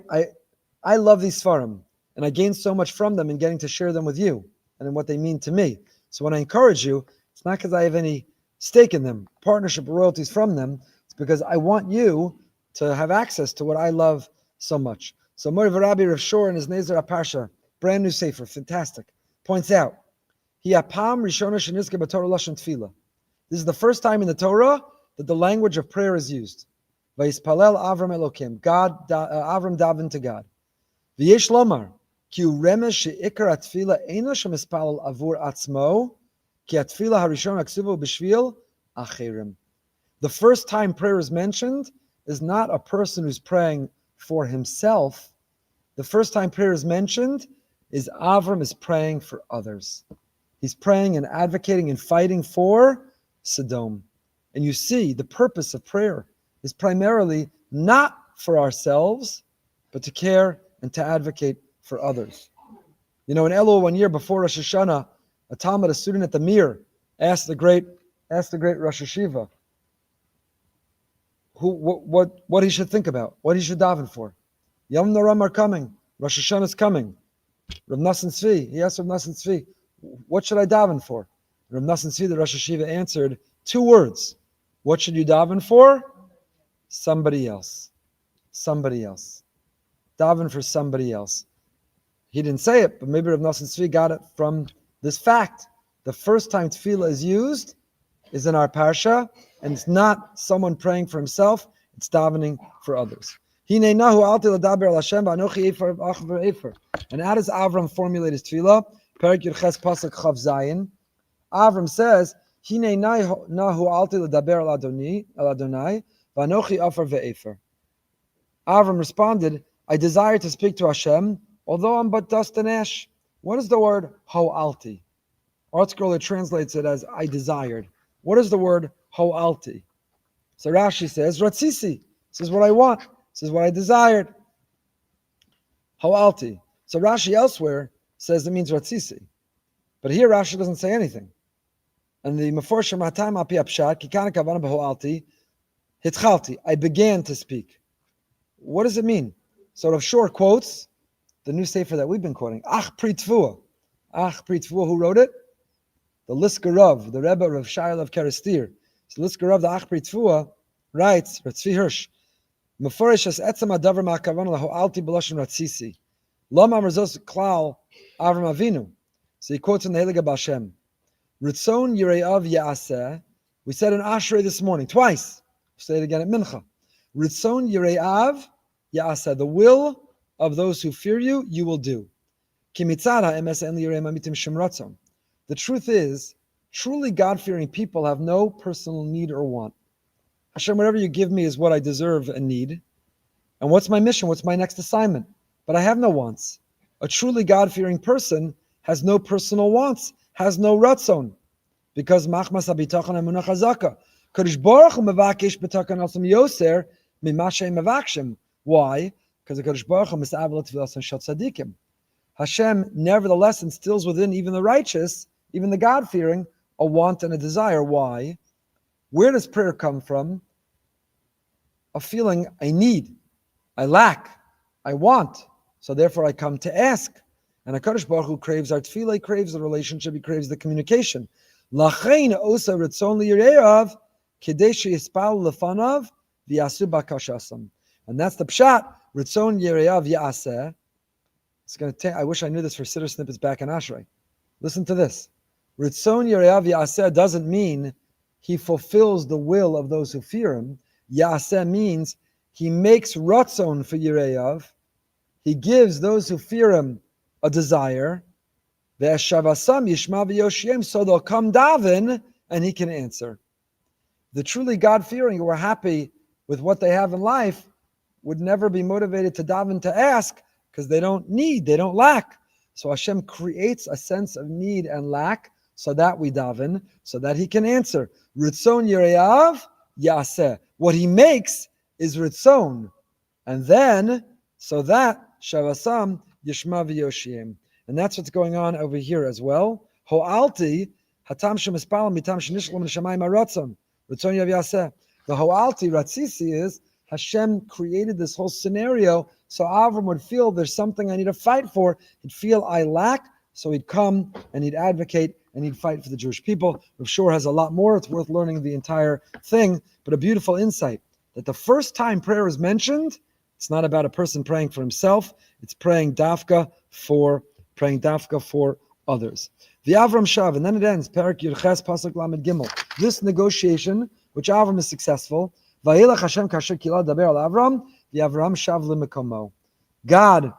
love these Sfarim, and I gain so much from them in getting to share them with you and in what they mean to me. So when I encourage you, it's not because I have any stake in them, partnership or royalties from them. It's because I want you to have access to what I love so much. So Mori Rabbi Rav Shor in his Nezer Parsha, brand new sefer, fantastic, points out, this is the first time in the Torah that the language of prayer is used. Vayispalel Avram Elokim. Avram davened to God. V'yesh lomar ki hu remes she'ikar atfila eino shemispalel avur atzmo ki atfila harishon haksuva b'shvil acherim. The first time prayer is mentioned is not a person who's praying for himself. The first time prayer is mentioned is Avram is praying for others. He's praying and advocating and fighting for Sodom. And you see, the purpose of prayer is primarily not for ourselves, but to care and to advocate for others. You know, in Elul, one year before Rosh Hashanah, a Talmud, a student at the Mir, asked the great Rosh Hashiva what he should think about, what he should daven for. Yom Noram are coming. Rosh Hashanah is coming. Rav Nosson Tzvi, he asked Rav Nosson Tzvi, what should I daven for? Rav Nosson Tzvi, the Rosh Hashiva, answered 2 words. What should you daven for? Somebody else. Somebody else. Daven for somebody else. He didn't say it, but maybe Rav Nosson Tzvi got it from this fact. The first time tefillah is used is in our parsha, and it's not someone praying for himself, it's davening for others. And how does Avram formulate his tefillah? Perik Yirches Pasuk Chav Zayin. Avram says, Avram responded, I desire to speak to Hashem, although I'm but dust and ash. What is the word ho'alti? ArtScroller translates it as I desired. What is the word ho'alti? So Rashi says, Ratzisi. This is what I want. This is what I desired. Ho'alti. So Rashi elsewhere says it means Ratzisi. But here Rashi doesn't say anything. And the Meforshim Hatam Api Apshat, Kikana Kavana B'ho'alti, Hitchalti, I began to speak. What does it mean? So Rav Shor quotes the new sefer that we've been quoting, Ach Pri Tvua. Ach Pri Tvua, who wrote it? The Lisker Rav, the Rebbe of Shail of Kerestir. So Lisker Rav, the Ach Pri Tvua, writes, Ratzvi Hirsch, Meforish as etzem adavar ma'akavan laho'alti b'loshen ratzisi. Lama merzos klal Avram Avinu. So he quotes in the Heilige Bashem. Ritzon yire'av ya'aseh. We said in Ashrei this morning, twice. We'll say it again at Mincha. Ritzon yire'av ya'aseh. The will of those who fear you, you will do. Ki mitzad ha'emes en li'yirei mamitim shem ratzon. The truth is, truly God-fearing people have no personal need or want. Hashem, whatever you give me is what I deserve and need. And what's my mission? What's my next assignment? But I have no wants. A truly God-fearing person has no personal wants, has no ratzon, because machmas habitachon emunah chazaka. Kadosh Baruch Hu mevakesh b'takan asam yoser mimashem mevakshim. Why? Because the Kadosh Baruch Hu mis'avel tefillas and shot tzadikim. Hashem nevertheless instills within even the righteous, even the God-fearing, a want and a desire. Why? Where does prayer come from? A feeling, I need, I lack, I want, so therefore I come to ask. And HaKadosh Baruch Hu craves our tefillah, he craves the relationship, he craves the communication. Lachein osa ritzon liyireav kidei sheyispal lefanav v'yasu bakashasam. And that's the pshat, ritzon yireav yaseh. It's going to take, I wish I knew this for Siddur snippets back in Ashrei. Listen to this. Ritzon yireav yaseh doesn't mean he fulfills the will of those who fear him. Yaseh means he makes ratzon for yireav. He gives those who fear him a desire. Ve'eshavasam yishma v'yoshiem, so they'll come daven and he can answer. The truly God-fearing who are happy with what they have in life would never be motivated to daven to ask, because they don't need, they don't lack. So Hashem creates a sense of need and lack so that we daven, so that he can answer. Ritzon yireav yaseh. What he makes is ritzon. And then, so that shavasam yishma v'yoshiem. And that's what's going on over here as well. Ho'alti hatam shemispalam mitam shenishlam neshamayim haratzon. Ritzon yireav yaseh. The ho'alti ratzisi is Hashem created this whole scenario so Avram would feel there's something I need to fight for. He'd feel I lack, so he'd come and he'd advocate and he'd fight for the Jewish people. Rav Shur has a lot more. It's worth learning the entire thing, but a beautiful insight that the first time prayer is mentioned, it's not about a person praying for himself. It's praying dafka for others. The Avram Shav, and then it ends. Perak Yirches Pasuk Lamed Gimel. This negotiation, which Avram is successful. Vayeira Hashem kasher kilad daber al Avram, the Avram shav lemekomo. God,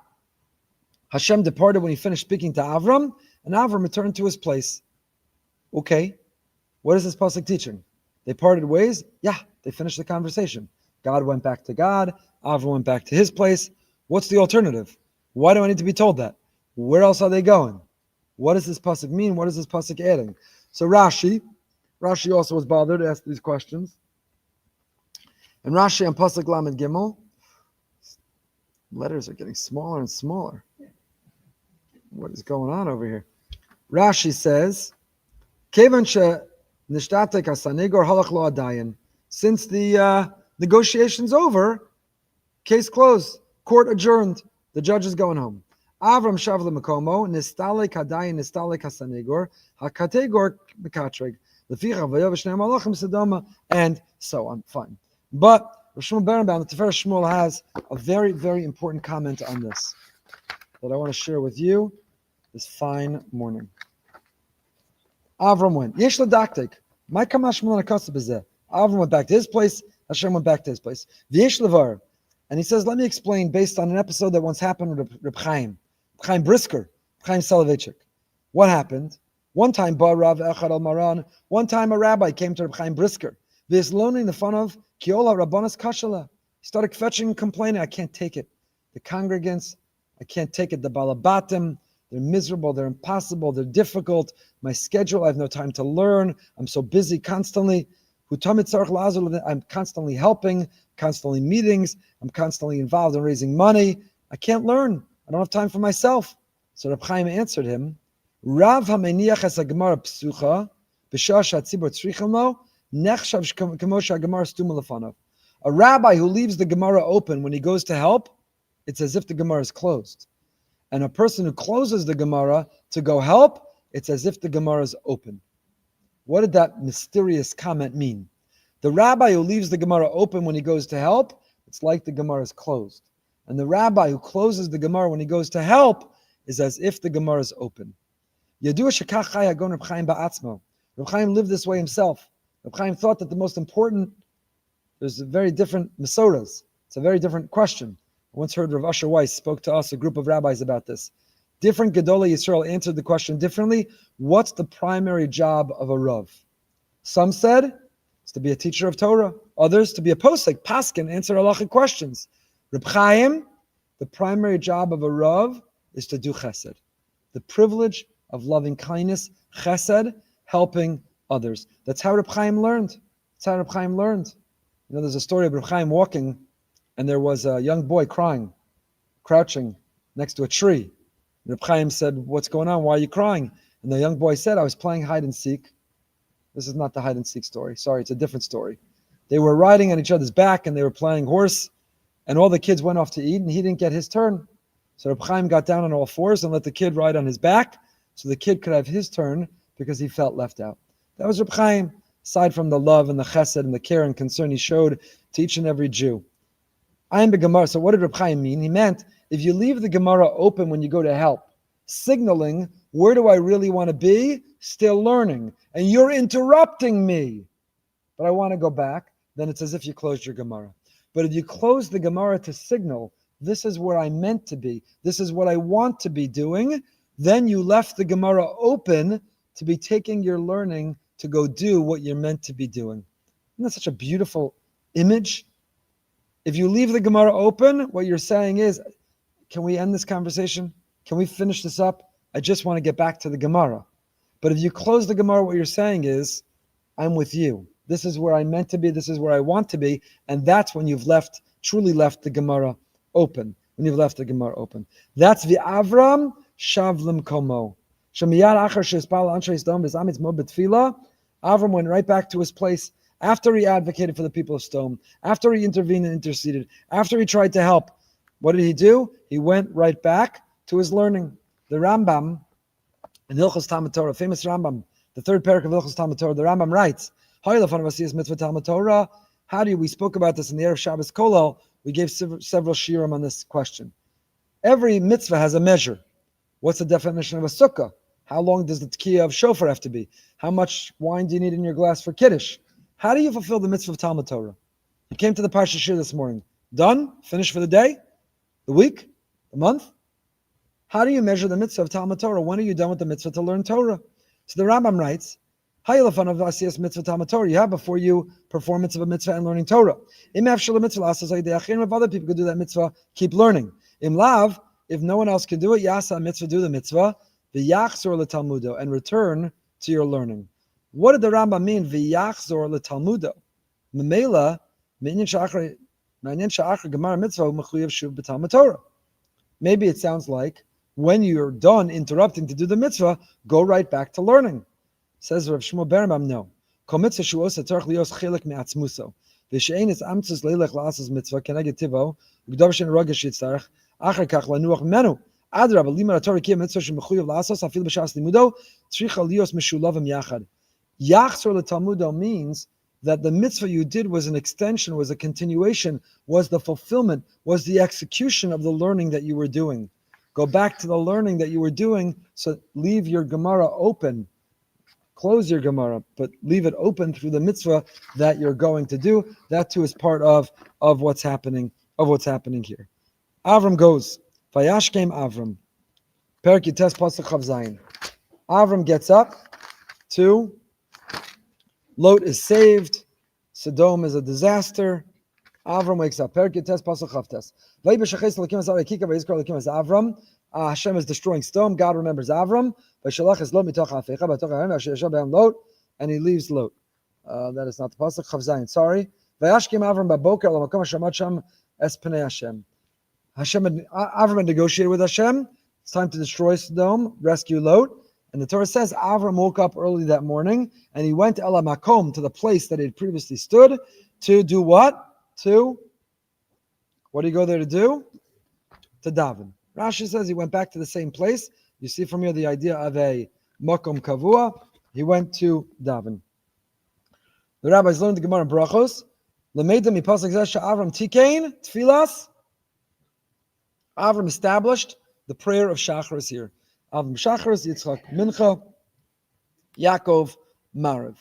Hashem departed when he finished speaking to Avram, and Avram returned to his place. Okay, what is this pasuk teaching? They parted ways? Yeah, they finished the conversation. God went back to God, Avram went back to his place. What's the alternative? Why do I need to be told that? Where else are they going? What does this pasuk mean? What is this pasuk adding? So Rashi also was bothered to ask these questions. And Rashi on Pasuk Lamed Gimel, letters are getting smaller and smaller. What is going on over here? Rashi says, Kevan she nishtatek hasanegor halach lo adayin. Since the negotiation's over, case closed, court adjourned, the judge is going home. Avram shav lemekomo, nistalek hadayin, nistalek hasanegor, hakategor bekatreg, leficha vayav shnei malachim sedoma, and so on. Fine. But Rav Shmuel Berenbaum, the Tiferes Shmuel, has a very, very important comment on this that I want to share with you this fine morning. Avram went. Yesh ledaktik. My kamash Shmuel nakaseh b'zeh. Avram went back to his place. Hashem went back to his place. V'yesh levar. And he says, let me explain based on an episode that once happened with Reb Chaim Brisker, Reb Chaim Soloveitchik. What happened? One time, Bar Rav Echad al Maran. One time, a rabbi came to Reb Chaim Brisker. This loaning the fun of Kiola Rabbanas Kashala. He started fetching and complaining. I can't take it. The congregants, I can't take it. The Balabatim, they're miserable, they're impossible, they're difficult. My schedule, I have no time to learn. I'm so busy constantly. I'm constantly helping, constantly meetings. I'm constantly involved in raising money. I can't learn. I don't have time for myself. So Reb Chaim answered him, Rav hameniach es hagmara psucha, b'shah she'atzibur tzrichim lo, a rabbi who leaves the Gemara open when he goes to help, it's as if the Gemara is closed. And a person who closes the Gemara to go help, it's as if the Gemara is open. What did that mysterious comment mean? The rabbi who leaves the Gemara open when he goes to help, it's like the Gemara is closed. And the rabbi who closes the Gemara when he goes to help is as if the Gemara is open. Reb Chaim lived this way himself. Reb Chaim thought that the most important, there's a very different Masoras. It's a very different question. I once heard Rav Asher Weiss spoke to us, a group of rabbis, about this. Different Gedolei Yisrael answered the question differently. What's the primary job of a Rav? Some said it's to be a teacher of Torah. Others to be a posek, paskin, answer halachic questions. Reb Chaim, the primary job of a Rav is to do chesed. The privilege of loving kindness, chesed, helping others. That's how Reb Chaim learned. There's a story of Reb Chaim walking, and there was a young boy crying, crouching next to a tree. Reb Chaim said, "What's going on? Why are you crying?" And the young boy said, "I was playing hide and seek." This is not the hide and seek story. Sorry, it's a different story. They were riding on each other's back, and they were playing horse, and all the kids went off to eat, and he didn't get his turn. So Reb Chaim got down on all fours and let the kid ride on his back, so the kid could have his turn because he felt left out. That was Reb Chaim, aside from the love and the chesed and the care and concern he showed to each and every Jew. Ayin b'Gemara. So what did Reb Chaim mean? He meant if you leave the Gemara open when you go to help, signaling, where do I really want to be? Still learning. And you're interrupting me. But I want to go back. Then it's as if you closed your Gemara. But if you close the Gemara to signal, this is where I meant to be, this is what I want to be doing, then you left the Gemara open to be taking your learning to go do what you're meant to be doing. Isn't that such a beautiful image? If you leave the Gemara open, what you're saying is, can we end this conversation? Can we finish this up? I just want to get back to the Gemara. But if you close the Gemara, what you're saying is, I'm with you. This is where I meant to be. This is where I want to be. And that's when you've truly left the Gemara open. When you've left the Gemara open. That's the Avram Shavlim Komo. Avram went right back to his place after he advocated for the people of Stone, after he intervened and interceded, after he tried to help. What did he do? He went right back to his learning. The Rambam, in Hilchos Talmud Torah, famous Rambam, the third parak of Hilchos Talmud Torah, the Rambam writes, how do we spoke about this in the Erev Shabbos Kolel? We gave several shiurim on this question. Every mitzvah has a measure. What's the definition of a sukkah? How long does the tekiah of shofar have to be? How much wine do you need in your glass for kiddush? How do you fulfill the mitzvah of Talmud Torah? You came to the Parsha Shir this morning. Done? Finished for the day? The week? The month? How do you measure the mitzvah of Talmud Torah? When are you done with the mitzvah to learn Torah? So the Rambam writes, you have before you performance of a mitzvah and learning Torah. If other people could do that mitzvah, keep learning. If no one else can do it, yasa mitzvah, do the mitzvah, v'yachzor l'talmudo, and return to your learning. What did the Rambam mean? V'yachzor l'talmudo. Memela, maybe it sounds like when you're done interrupting to do the mitzvah, go right back to learning. Says Rav Shmuel Berenbaum, no. Kol mitzvah shu osa tzarich lios chilek me'atzmuso. V'she'ein es amtzus leilech la'asas mitzvah keneged tivo, v'gdov she'en rogesh yitzarech, achar kach lanuach menu. Adrab, limar haTorah kiyam mitzvah she'mechuyev la'asos, afil b'shas limudo, tzricha lios meshulavim yachad. Yachzor l'talmudo means that the mitzvah you did was an extension, was a continuation, was the fulfillment, was the execution of the learning that you were doing. Go back to the learning that you were doing, so leave your Gemara open. Close your Gemara, but leave it open through the mitzvah that you're going to do. That too is part of what's happening here. Avram goes. Vayash came Avram. Perak Yites Pasuk Chav Zayin. Avram gets up to Lot is saved. Sodom is a disaster. Avram wakes up. Perak Yites Pasuk Chav Tes. Avram. Hashem is destroying Sodom. God remembers Avram. And he leaves Lot. That is not the pasuk. Chav Zayin. Sorry. Avram had negotiated with Hashem. It's time to destroy Sodom, rescue Lot. And the Torah says Avram woke up early that morning and he went Ela Makom, to the place that he had previously stood, to do what? What do you go there to do? To daven. Rashi says he went back to the same place. You see from here the idea of a makom kavua. He went to daven. The rabbis learned the Gemara in Brachos. L'meidem mipasuk zeh she'Avram tikein tfilas. Avram established the prayer of Shacharis here. Avram Shacharis, Yitzchak Mincha, Yaakov Mariv.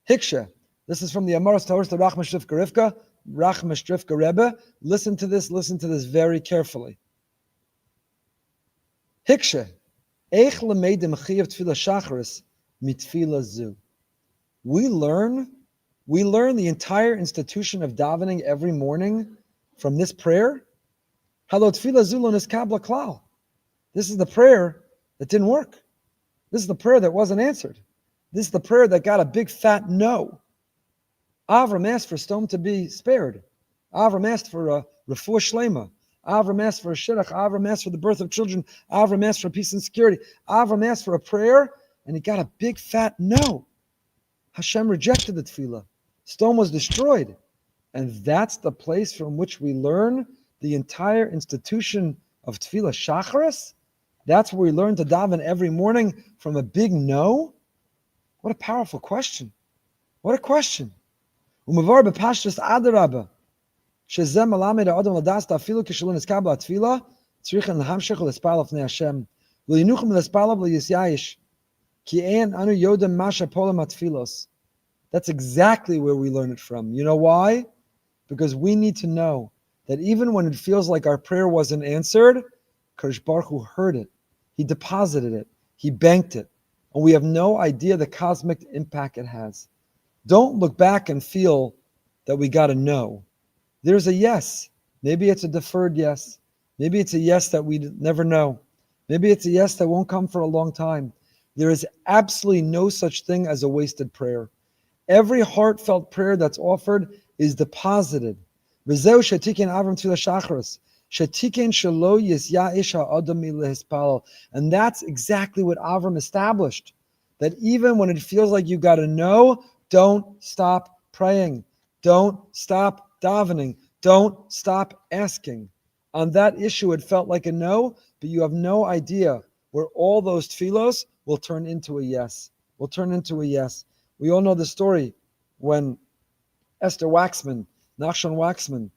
Hiksha. This is from the Amaras Taurus, the Rachma Shtrifka Rivka, Rachma Shtrifka Rebbe. Listen to this very carefully. Hiksha. Eich l'meidim chiyav tefillah shacharis mitfillah zu. We learn the entire institution of davening every morning from this prayer. Halo tefillah zu lo niskabla klal. This is the prayer that didn't work. This is the prayer that wasn't answered. This is the prayer that got a big fat no. Avram asked for Sdom to be spared. Avram asked for a refuah shlema. Avram asked for a shidduch. Avram asked for the birth of children. Avram asked for peace and security. Avram asked for a prayer, and he got a big fat no. Hashem rejected the tefillah. Sdom was destroyed. And that's the place from which we learn the entire institution of tefillah shacharis. That's where we learn to daven every morning from a big no. What a powerful question. What a question. Umavar b'pashtus adarabba. Shezem malamed ha'adam ladas ta'afilu kishalun eskabla atfila tzrichen l'hamshech l'espal l'fnei Hashem v'yinuchem l'espal v'yisyayish ki ein anu yodem masha polam atfilos. That's exactly where we learn it from. You know why? Because we need to know that even when it feels like our prayer wasn't answered, Kadosh Baruch Hu heard it. He deposited it. He banked it. And we have no idea the cosmic impact it has. Don't look back and feel that we got a no. There's a yes. Maybe it's a deferred yes. Maybe it's a yes that we never know. Maybe it's a yes that won't come for a long time. There is absolutely no such thing as a wasted prayer. Every heartfelt prayer that's offered is deposited. And that's exactly what Avram established. That even when it feels like you got a no, don't stop praying. Don't stop davening. Don't stop asking. On that issue, it felt like a no, but you have no idea where all those tefillos will turn into a yes. Will turn into a yes. We all know the story when Esther Waxman, Nachshon Waxman,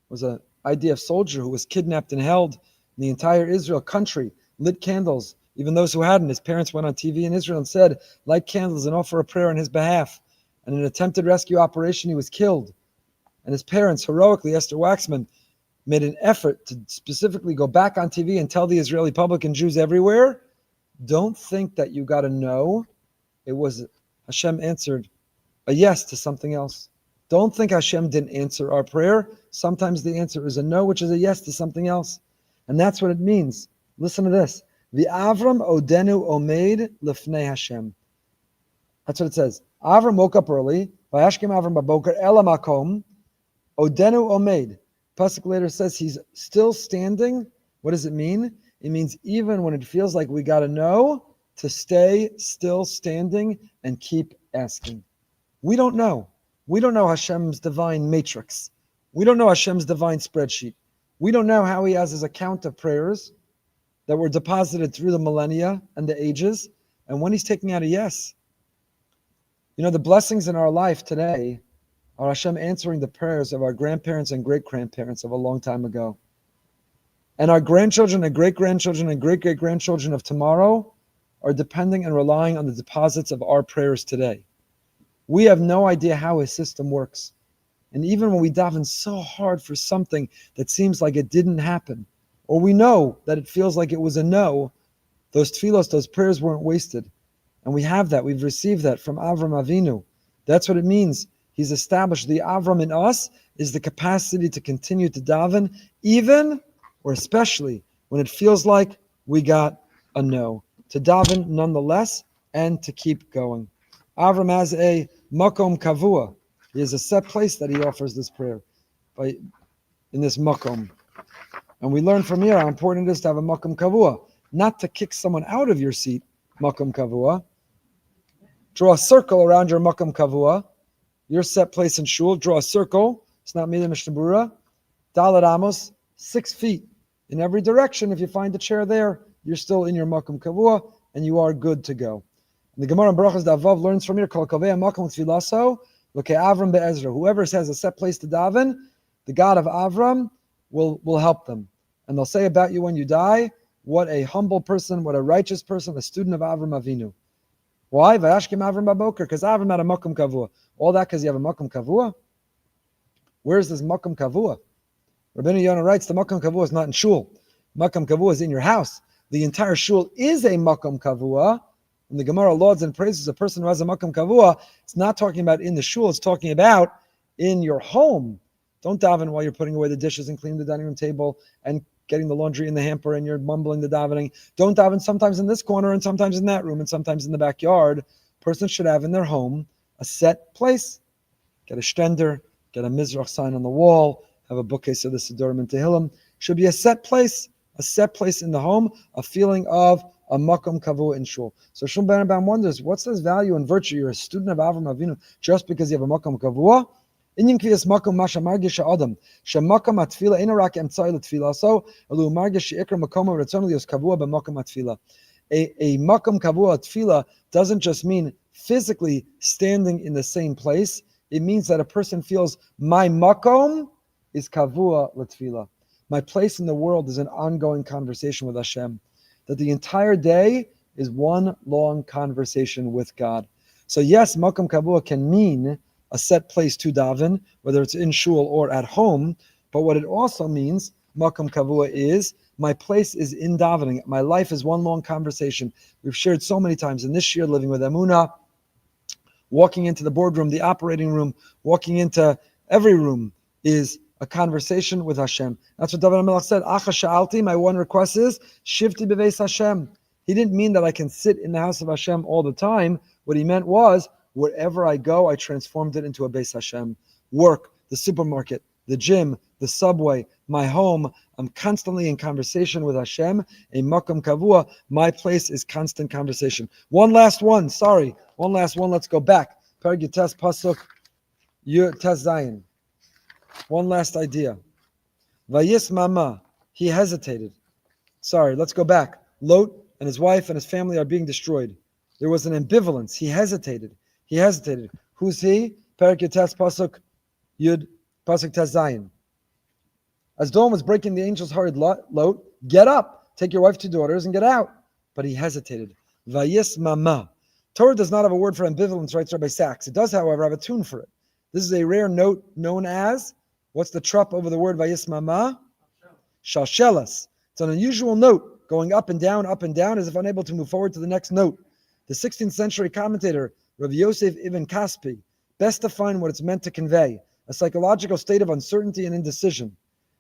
was an IDF soldier who was kidnapped and held in the entire Israel country, lit candles. Even those who hadn't, his parents went on TV in Israel and said, light candles and offer a prayer on his behalf. And in an attempted rescue operation, he was killed. And his parents, heroically, Esther Waxman, made an effort to specifically go back on TV and tell the Israeli public and Jews everywhere, don't think that you got a no. It was Hashem answered a yes to something else. Don't think Hashem didn't answer our prayer. Sometimes the answer is a no, which is a yes to something else. And that's what it means. Listen to this. V'Avram odenu omeid lefnei Hashem. That's what it says. Avram woke up early. Vayashkem Avram baboker el hamakom. Odenu omeid. Pasuk later says he's still standing. What does it mean? It means even when it feels like we got to know, to stay still standing and keep asking. We don't know. We don't know Hashem's divine matrix. We don't know Hashem's divine spreadsheet. We don't know how he has his account of prayers that were deposited through the millennia and the ages, and when he's taking out a yes. You know, the blessings in our life today are Hashem answering the prayers of our grandparents and great-grandparents of a long time ago. And our grandchildren and great-grandchildren and great-great-grandchildren of tomorrow are depending and relying on the deposits of our prayers today. We have no idea how his system works. And even when we daven so hard for something that seems like it didn't happen, or we know that it feels like it was a no, those tefillos, those prayers weren't wasted. And we have that. We've received that from Avram Avinu. That's what it means. He's established the Avram in us is the capacity to continue to daven, even or especially when it feels like we got a no. To daven nonetheless and to keep going. Avram has a makom kavua. He has a set place that he offers this prayer in this makom. And we learn from here how important it is to have a makom kavua. Not to kick someone out of your seat, makom kavua. Draw a circle around your makom kavua. Your set place in shul, draw a circle. It's not Midah Mishnah Berurah. Dalet Amos, 6 feet in every direction. If you find a chair there, you're still in your makom kavua, and you are good to go. And the Gemara in Barachas Davav learns from here, Kol kaveh makom tfilaso, lokei Avram be'ezra. Whoever has a set place to daven, the God of Avram will help them. And they'll say about you when you die, what a humble person, what a righteous person, a student of Avram Avinu. Why? Vayashkim Avram baboker, because Avram had a makom kavua. All that because you have a makom kavua? Where's this makom kavua? Rabbeinu Yonah writes, the makom kavua is not in shul. Makom kavua is in your house. The entire shul is a makom kavua. When the Gemara lauds and praises a person who has a makom kavua, it's not talking about in the shul, it's talking about in your home. Don't daven while you're putting away the dishes and cleaning the dining room table and getting the laundry in the hamper and you're mumbling the davening. Don't daven sometimes in this corner and sometimes in that room and sometimes in the backyard. Person should have in their home a set place. Get a shtender, get a mizrach sign on the wall, have a bookcase of the Sidurim and Tehillim. Should be a set place in the home, a feeling of a makom kavua in shul. So Shlomo ben Abraham wonders, what's this value and virtue? You're a student of Avram Avinu just because you have a makom kavua? Inyan kviyas makom masha margish adam shemakom atfila ina rak emtzai letfila so elu margish sheikra makom ratzon lios kavua b'makom atfila. A makom kavua atfila doesn't just mean physically standing in the same place. It means that a person feels my makom is kavua letfila. My place in the world is an ongoing conversation with Hashem. That the entire day is one long conversation with God. So yes, makom kavua can mean a set place to daven, whether it's in shul or at home. But what it also means, makom kavua, is my place is in davening. My life is one long conversation. We've shared so many times in this year, living with Emunah, walking into the boardroom, the operating room, walking into every room is a conversation with Hashem. That's what David HaMelech said. Acha sha'alti, my one request is, shivti b'veis Hashem. He didn't mean that I can sit in the house of Hashem all the time. What he meant was, wherever I go, I transformed it into a Beis Hashem. Work, the supermarket, the gym, the subway, my home. I'm constantly in conversation with Hashem. A makom kavua, my place is constant conversation. One last one. Let's go back. Perek Yutes Pasuk Tes Zayin. One last idea. Vayis mama, he hesitated. Let's go back. Lot and his wife and his family are being destroyed. There was an ambivalence. He hesitated. Who's he? Perek Yutes Pasuk Tes Zayin. As dawn was breaking, the angels hurried Lot, get up, take your wife, 2 daughters, and get out. But he hesitated. Vayis mama. Torah does not have a word for ambivalence, writes Rabbi Sachs. It does, however, have a tune for it. This is a rare note known as, what's the trup over the word Vayis mama? Shalshelas. It's an unusual note, going up and down, as if unable to move forward to the next note. The 16th century commentator, Rabbi Yosef Ibn Kaspi, best defined what it's meant to convey, a psychological state of uncertainty and indecision.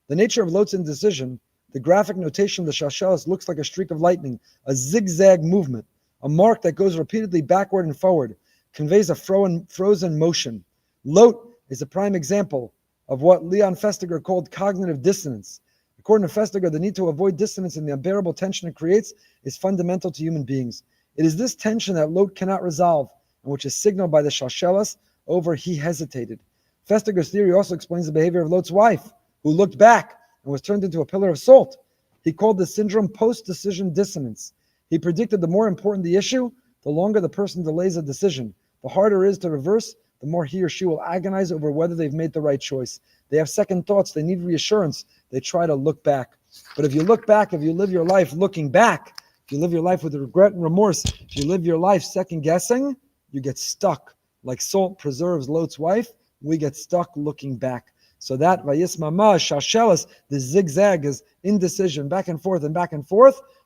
The nature of Lot's indecision, the graphic notation of the Shalshelas looks like a streak of lightning, a zigzag movement, a mark that goes repeatedly backward and forward, conveys a frozen motion. Lot is a prime example of what Leon Festiger called cognitive dissonance. According to Festiger, the need to avoid dissonance and the unbearable tension it creates is fundamental to human beings. It is this tension that Lot cannot resolve, and which is signaled by the Shalshelas over he hesitated. Festiger's theory also explains the behavior of Lot's wife, who looked back and was turned into a pillar of salt. He called the syndrome post-decision dissonance. He predicted the more important the issue, the longer the person delays a decision. The harder it is to reverse, the more he or she will agonize over whether they've made the right choice. They have second thoughts. They need reassurance. They try to look back. But if you look back, if you live your life looking back, if you live your life with regret and remorse, if you live your life second-guessing, you get stuck. Like salt preserves Lot's wife, we get stuck looking back. So that Vayis mama, Shalshelas, the zigzag is indecision, back and forth.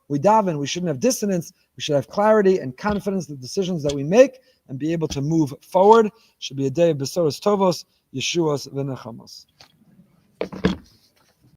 We daven, we shouldn't have dissonance. We should have clarity and confidence in the decisions that we make and be able to move forward. Should be a day of Besoros Tovos, Yeshuas V'Nechamos.